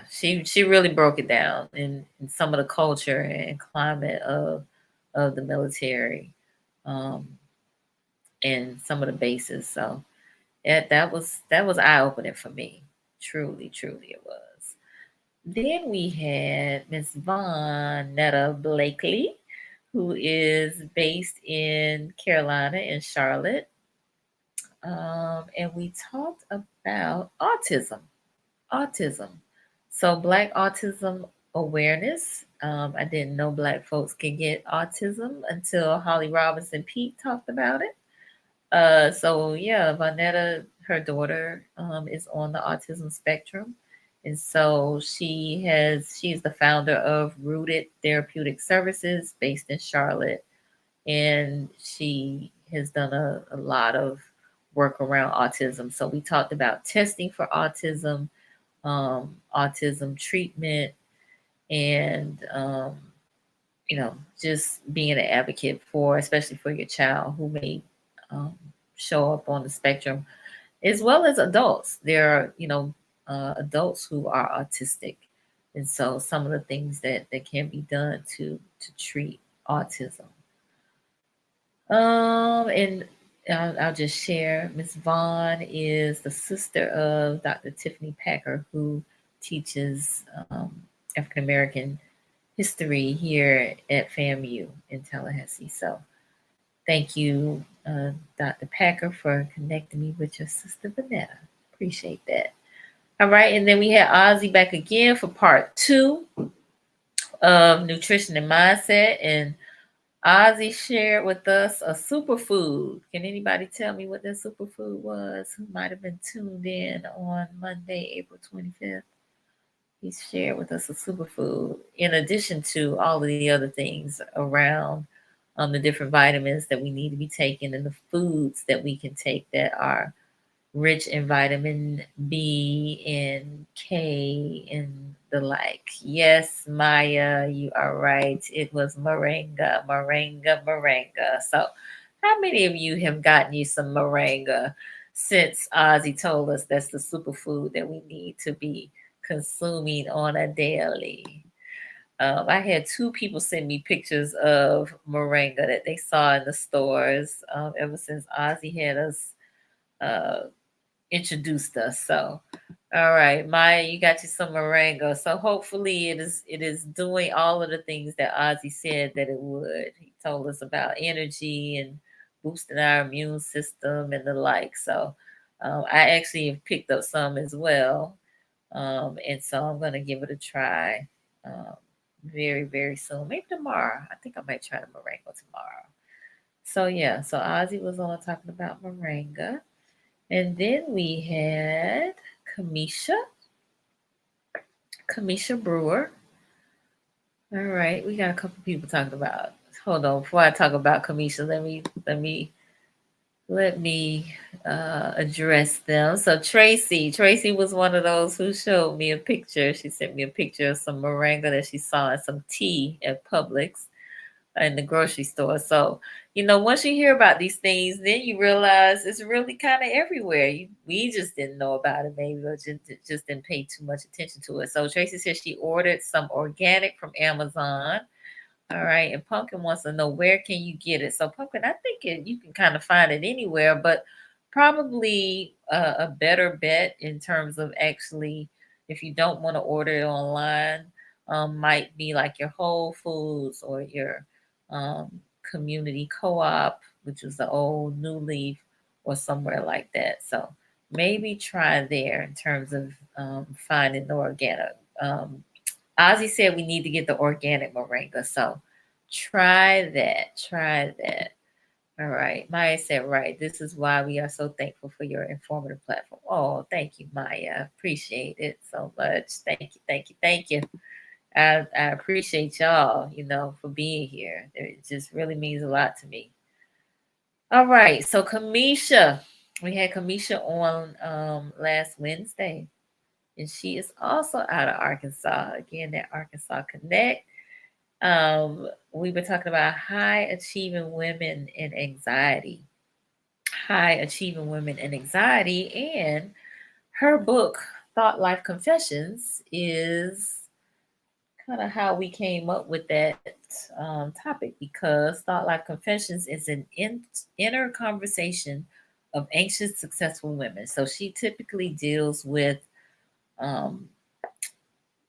she really broke it down in some of the culture and climate of the military, um, and some of the bases. So that was eye opening for me. Truly, truly it was. Then we had Miss Netta Blakely, who is based in Carolina in Charlotte. And we talked about autism. Autism. So Black Autism Awareness. I didn't know Black folks can get autism until Holly Robinson Peete talked about it. So yeah, Vonetta, her daughter, is on the autism spectrum. And so she's the founder of Rooted Therapeutic Services based in Charlotte. And she has done a lot of work around autism. So we talked about testing for autism, autism treatment, and just being an advocate for, especially for your child who may um, show up on the spectrum, as well as adults. There are, adults who are autistic, and so some of the things that can be done to treat autism. And I'll just share. Miss Vaughn is the sister of Dr. Tiffany Packer, who teaches African American history here at FAMU in Tallahassee. So thank you, Dr. Packer, for connecting me with your sister Vanetta. Appreciate that. All right, and then we had Ozzy back again for part 2 of nutrition and mindset. And Ozzy shared with us a superfood. Can anybody tell me what that superfood was? Who might have been tuned in on Monday, April 25th? He shared with us a superfood in addition to all of the other things around the different vitamins that we need to be taking and the foods that we can take that are rich in vitamin B and K and the like. Yes, Maya, you are right. It was moringa, moringa, moringa. So, how many of you have gotten you some moringa since Ozzy told us that's the superfood that we need to be consuming on a daily? I had two people send me pictures of moringa that they saw in the stores ever since Ozzy had us uh, introduced us. So, all right, Maya, you got you some moringa. So hopefully it is doing all of the things that Ozzy said that it would. He told us about energy and boosting our immune system and the like. So I actually have picked up some as well. And so I'm gonna give it a try very, very soon. Maybe tomorrow. I think I might try the moringa tomorrow. So yeah, so Ozzy was on talking about moringa. And then we had Kamisha, Kamisha Brewer. All right, we got a couple people talking about. Hold on, before I talk about Kamisha, let me address them. So Tracy was one of those who showed me a picture. She sent me a picture of some moringa that she saw and some tea at Publix in the grocery store. So, once you hear about these things, then you realize it's really kind of everywhere. We just didn't know about it, maybe, or just didn't pay too much attention to it. So Tracy said she ordered some organic from Amazon. All right, and Pumpkin wants to know where can you get it. So Pumpkin, I think you can kind of find it anywhere, but probably a better bet in terms of actually, if you don't want to order it online, might be like your Whole Foods or your community co-op, which is the old New Leaf, or somewhere like that. So maybe try there in terms of finding the organic. Um, Ozzy said we need to get the organic moringa. So try that. Try that. All right. Maya said, right. This is why we are so thankful for your informative platform. Oh, thank you, Maya. Appreciate it so much. Thank you. Thank you. Thank you. I appreciate y'all, for being here. It just really means a lot to me. All right. So Kamisha, we had Kamisha on last Wednesday, and she is also out of Arkansas. Again, that Arkansas Connect. We were talking about high achieving women and anxiety. High achieving women and anxiety. And her book, Thought Life Confessions, is kind of how we came up with that topic, because Thought Life Confessions is an inner conversation of anxious, successful women. So she typically deals with um,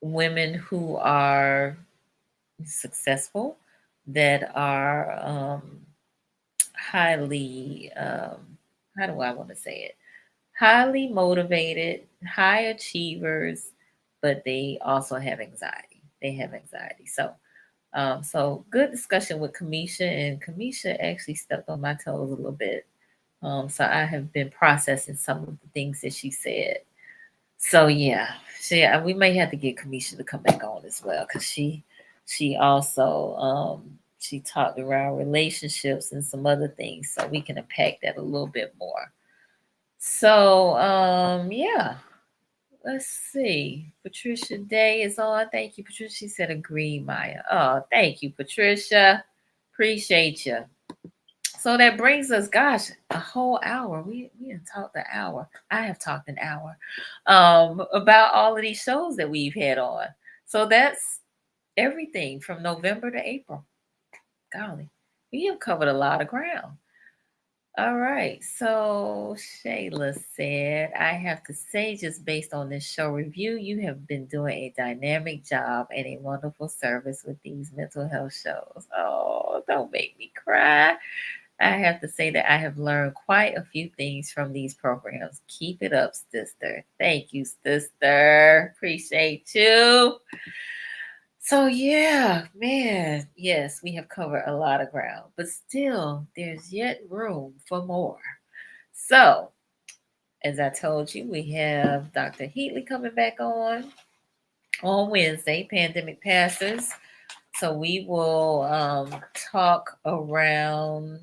women who are successful, that are highly, how do I want to say it? Highly motivated, high achievers, but they also have anxiety. They have anxiety. So good discussion with Kamisha, and Kamisha actually stepped on my toes a little bit. So I have been processing some of the things that she said. So yeah, we may have to get Kamisha to come back on as well, because she also she talked around relationships and some other things, so we can unpack that a little bit more. So yeah, let's see. Patricia Day is on. Thank you, Patricia. She said agree, Maya. Oh, thank you, Patricia. Appreciate you. So that brings us, gosh, a whole hour. We have talked an hour. I have talked an hour about all of these shows that we've had on. So that's everything from November to April. Golly, we have covered a lot of ground. All right. So Shayla said, I have to say, just based on this show review, you have been doing a dynamic job and a wonderful service with these mental health shows. Oh, don't make me cry. I have to say that I have learned quite a few things from these programs. Keep it up, sister. Thank you, sister. Appreciate you. So yeah, man, yes, we have covered a lot of ground, but still there's yet room for more. So, as I told you, we have Dr. Heatley coming back on Wednesday, Pandemic Pastors. So we will talk around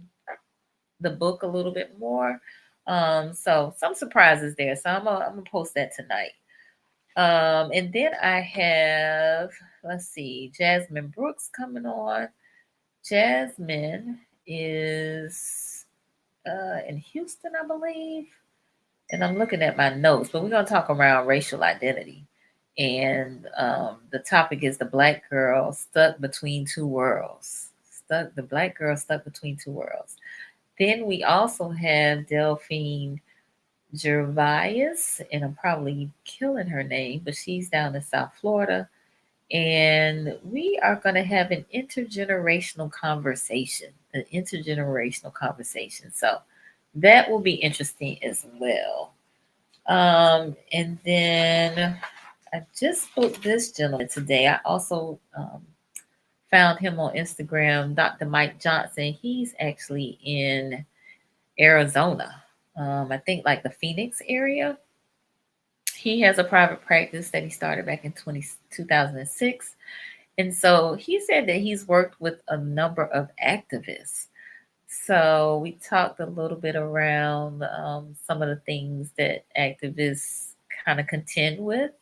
the book a little bit more. So some surprises there. So I'm gonna post that tonight. And then I have, let's see, Jasmine Brooks coming on. Jasmine is in Houston, I believe. And I'm looking at my notes, but we're going to talk around racial identity. And the topic is the black girl stuck between two worlds. The black girl stuck between two worlds. Then we also have Delphine Gervais, and I'm probably killing her name, but she's down in South Florida. And we are going to have an intergenerational conversation. An intergenerational conversation. So that will be interesting as well. And then I just spoke this gentleman today. I also found him on Instagram, Dr. Mike Johnson. He's actually in Arizona. I think like the Phoenix area. He has a private practice that he started back in 2006. And so he said that he's worked with a number of activists. So we talked a little bit around some of the things that activists kind of contend with.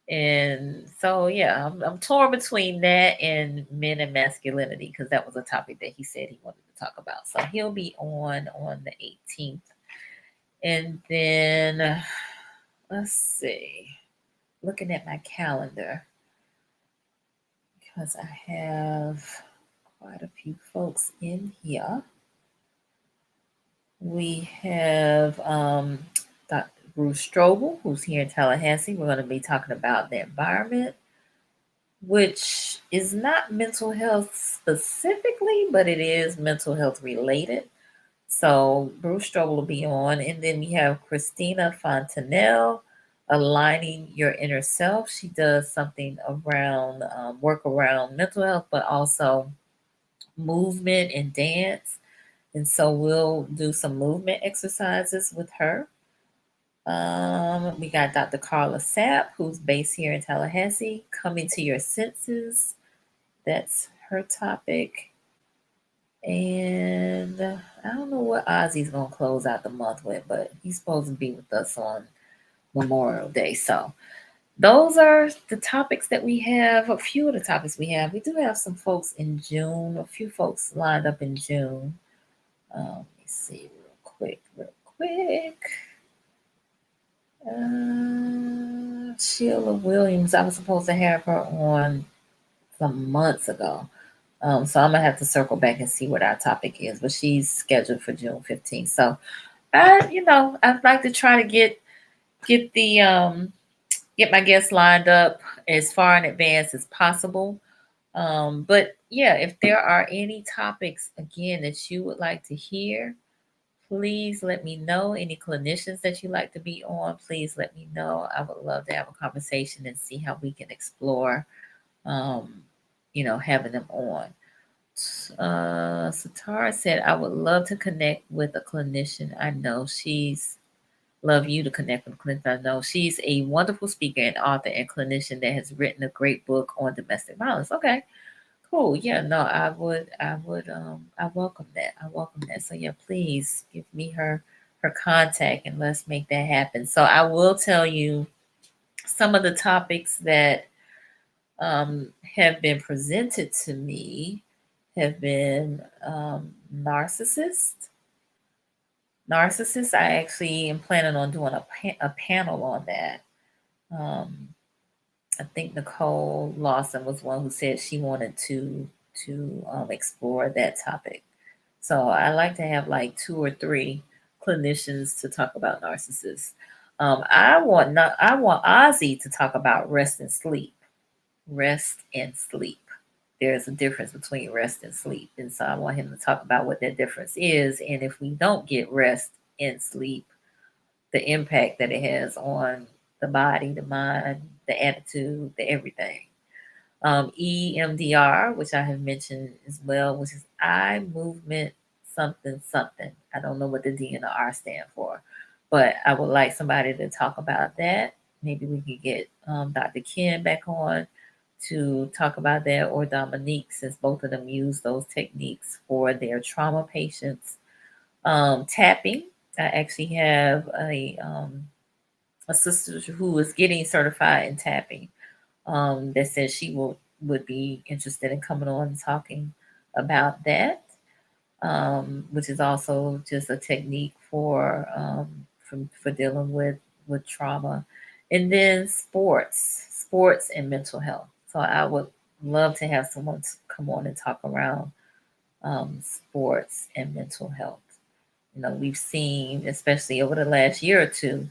And so, yeah, I'm torn between that and men and masculinity because that was a topic that he said he wanted to talk about. So he'll be on the 18th. And then let's see, looking at my calendar because I have quite a few folks in here. We have Dr. Bruce Strobel, who's here in Tallahassee. We're going to be talking about the environment, which is not mental health specifically, but it is mental health related. So Bruce Strobel will be on. And then we have Christina Fontanelle, Aligning Your Inner Self. She does something around work around mental health, but also movement and dance. And so we'll do some movement exercises with her. We got Dr. Carla Sapp, who's based here in Tallahassee, Coming to Your Senses. That's her topic. And I don't know what Ozzy's going to close out the month with, but he's supposed to be with us on Memorial Day. So those are the topics that we have, a few of the topics we have. We do have some folks in June, a few folks lined up in June. Let me see real quick. Sheila Williams, I was supposed to have her on some months ago. So I'm gonna have to circle back and see what our topic is, but she's scheduled for June 15th. So I'd like to try to get get my guests lined up as far in advance as possible. But yeah, if there are any topics again that you would like to hear, please let me know. Any clinicians that you like to be on, please let me know. I would love to have a conversation and see how we can explore, having them on. Satara said, I would love to connect with a clinician. I know she's love you to connect with a clinician. I know she's a wonderful speaker and author and clinician that has written a great book on domestic violence. Okay. Cool. Yeah, no, I welcome that. I welcome that. So yeah, please give me her contact and let's make that happen. So I will tell you some of the topics that have been presented to me have been narcissists. Narcissists. I actually am planning on doing a panel on that. I think Nicole Lawson was one who said she wanted to explore that topic. So I like to have like 2 or 3 clinicians to talk about narcissists. I want Ozzy to talk about rest and sleep. Rest and sleep. There's a difference between rest and sleep, and so I want him to talk about what that difference is, and if we don't get rest and sleep, the impact that it has on the body, the mind, the attitude, the everything. EMDR, which I have mentioned as well, which is eye movement something something. I don't know what the D and the R stand for, but I would like somebody to talk about that. Maybe we could get Dr. Ken back on to talk about that, or Dominique, since both of them use those techniques for their trauma patients. Tapping. I actually have a sister who is getting certified in tapping, that said she would be interested in coming on and talking about that, which is also just a technique for dealing with trauma, and then sports and mental health. So I would love to have someone to come on and talk around sports and mental health. We've seen, especially over the last year or two,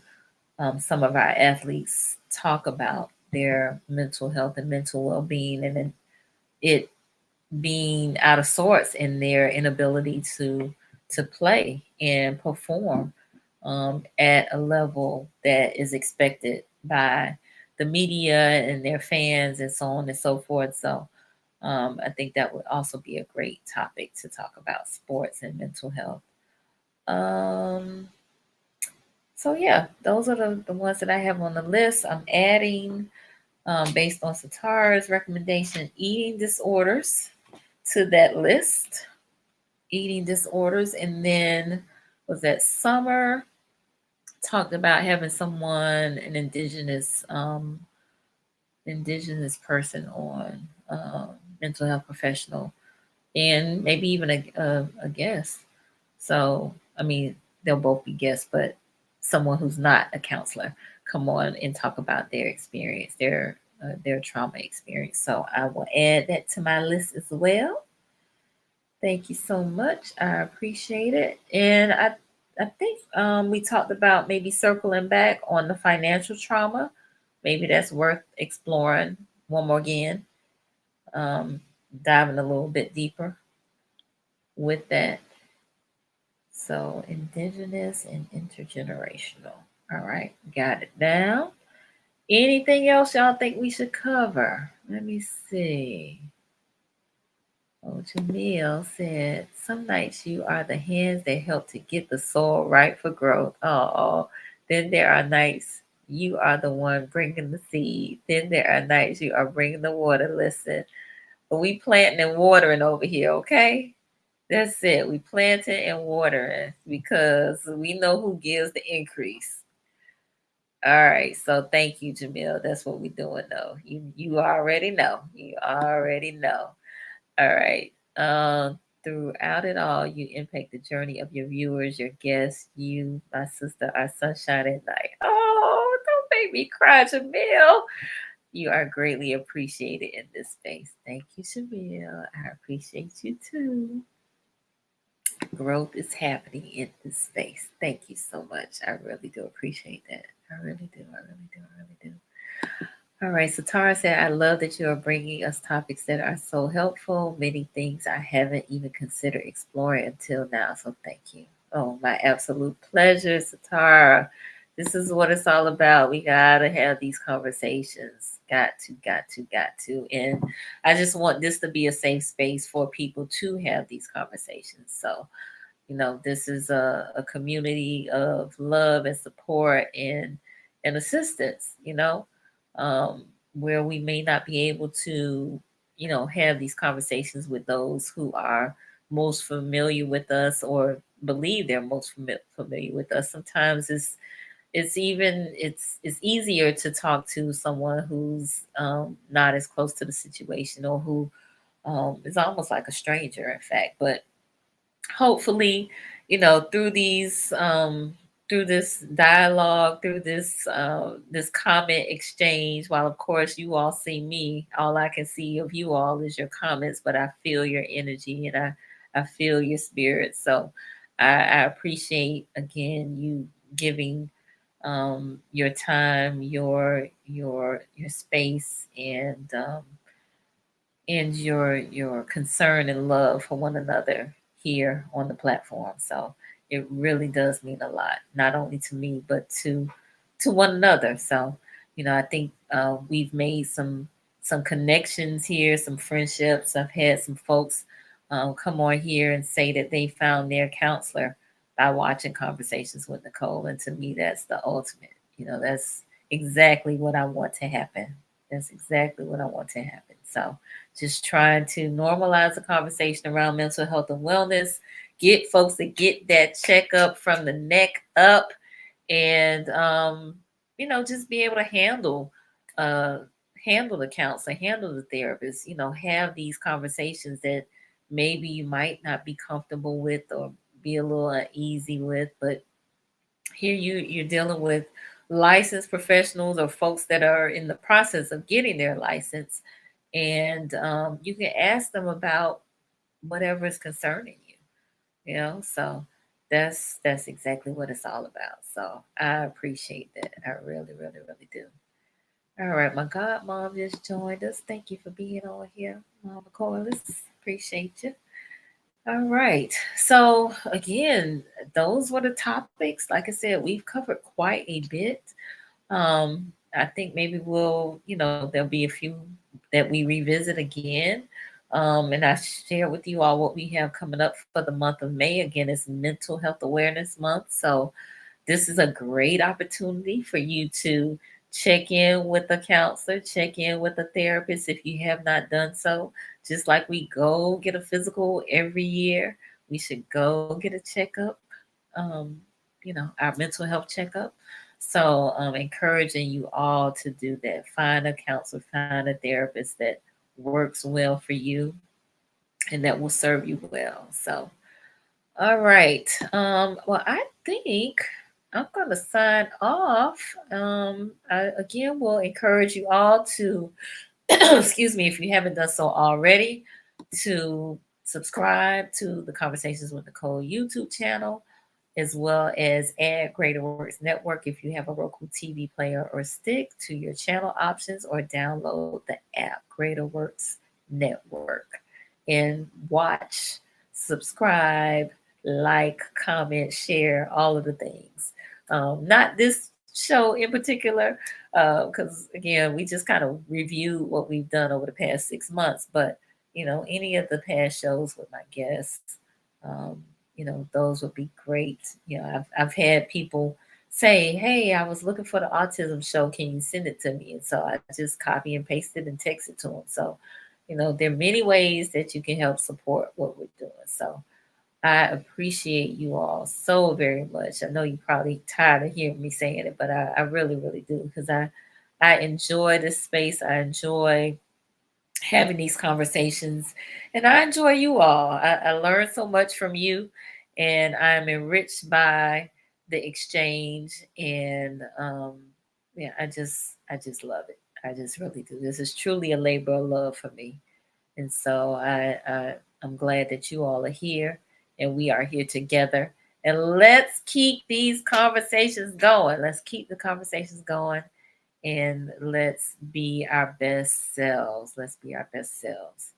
some of our athletes talk about their mental health and mental well-being, and then it being out of sorts in their inability to play and perform at a level that is expected by the media and their fans and so on and so forth. So I think that would also be a great topic to talk about, sports and mental health. Um, so yeah, those are the ones that I have on the list. I'm adding, based on Satara's recommendation, eating disorders to that list. Eating disorders, and then was that Summer talked about having someone, an indigenous person on, mental health professional, and maybe even a guest. So, I mean, they'll both be guests, but someone who's not a counselor come on and talk about their experience, their trauma experience. So I will add that to my list as well. Thank you so much. I appreciate it. And I think we talked about maybe circling back on the financial trauma. Maybe that's worth exploring one more again, um, diving a little bit deeper with that. So, indigenous and intergenerational. All right, got it down. Anything else y'all think we should cover? Let me see. Oh, Jamil said, some nights you are the hands that help to get the soil right for growth. Oh, then there are nights you are the one bringing the seed. Then there are nights you are bringing the water. Listen, we planting and watering over here, okay? That's it. We planting and watering because we know who gives the increase. All right. So thank you, Jamil. That's what we're doing though. You already know. You already know. All right. Throughout it all, you impact the journey of your viewers, your guests, you, my sister, our sunshine at night. Oh, don't make me cry, Jamil. You are greatly appreciated in this space. Thank you, Jamil. I appreciate you too. Growth is happening in this space. Thank you so much. I really do appreciate that. I really do. I really do. I really do. All right, so Tara said, I love that you are bringing us topics that are so helpful. Many things I haven't even considered exploring until now. So thank you. Oh, my absolute pleasure, Satara. This is what it's all about. We got to have these conversations. Got to. And I just want this to be a safe space for people to have these conversations. So, this is a community of love and support and assistance, um, where we may not be able to, have these conversations with those who are most familiar with us or believe they're most familiar with us. Sometimes it's easier to talk to someone who's not as close to the situation, or who is almost like a stranger, in fact. But hopefully, through this dialogue, through this comment exchange, while of course you all see me, all I can see of you all is your comments, but I feel your energy, and I feel your spirit. So I appreciate, again, you giving your time, your space, and your concern and love for one another here on the platform. So it really does mean a lot, not only to me, but to one another. So, I think we've made some connections here, some friendships. I've had some folks come on here and say that they found their counselor by watching Conversations with Nicole. And to me, that's the ultimate. That's exactly what I want to happen. That's exactly what I want to happen. So just trying to normalize the conversation around mental health and wellness, get folks to get that checkup from the neck up, and just be able to uh, handle the counselor, handle the therapist, have these conversations that maybe you might not be comfortable with or be a little uneasy with, but here you're dealing with licensed professionals or folks that are in the process of getting their license, and you can ask them about whatever is concerning you. So that's exactly what it's all about. So I appreciate that. I really, really, really do. All right, my godmom just joined us. Thank you for being on here, Mama Corliss. Appreciate you. All right. So again, those were the topics. Like I said, we've covered quite a bit. I think maybe there'll be a few that we revisit again. And I share with you all what we have coming up for the month of May. Again, it's Mental Health Awareness Month. So this is a great opportunity for you to check in with a counselor, check in with a therapist if you have not done so. Just like we go get a physical every year, we should go get a checkup, um, our mental health checkup. So encouraging you all to do that. Find a counselor, find a therapist that works well for you and that will serve you well. So all right. Well, I think I'm going to sign off. I again will encourage you all to, excuse me, if you haven't done so already, to subscribe to the Conversations with Nicole YouTube channel, as well as add Greater Works Network if you have a Roku TV player or stick to your channel options, or download the app Greater Works Network and watch, subscribe, like, comment, share, all of the things. Not this show in particular, because again, we just kind of review what we've done over the past 6 months, but any of the past shows with my guests, um, those would be great. I've had people say, "Hey, I was looking for the autism show. Can you send it to me?" And so I just copy and paste it and text it to them. So, there are many ways that you can help support what we're doing. So I appreciate you all so very much. I know you're probably tired of hearing me saying it, but I really, really do, because I enjoy this space. I enjoy having these conversations, and I enjoy you all. I learn so much from you, and I'm enriched by the exchange. And yeah, I just love it. I just really do. This is truly a labor of love for me. And so I'm glad that you all are here and we are here together. And let's keep these conversations going. Let's keep the conversations going, and let's be our best selves. Let's be our best selves.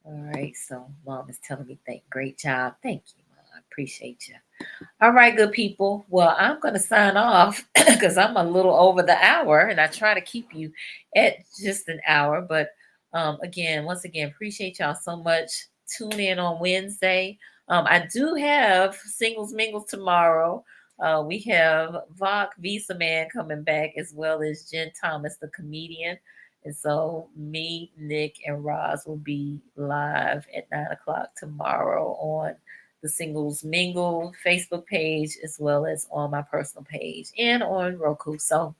All right. So mom is telling me, great job. Thank you, mom. I appreciate you. All right, good people. Well, I'm going to sign off because I'm a little over the hour, and I try to keep you at just an hour. But once again, appreciate y'all so much. Tune in on Wednesday. I do have Singles Mingles tomorrow. We have Vok Visa Man coming back, as well as Jen Thomas, the comedian. And so me, Nick, and Roz will be live at 9 o'clock tomorrow on the Singles Mingle Facebook page, as well as on my personal page and on Roku. So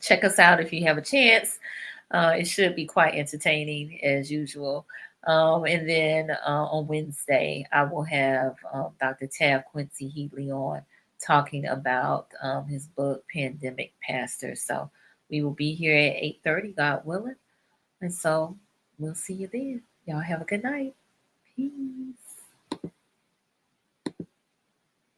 check us out if you have a chance. It should be quite entertaining as usual. And then on Wednesday, I will have Dr. Tab Quincy Heatley on, talking about his book, Pandemic Pastor. So we will be here at 8:30, God willing. And so we'll see you then. Y'all have a good night. Peace.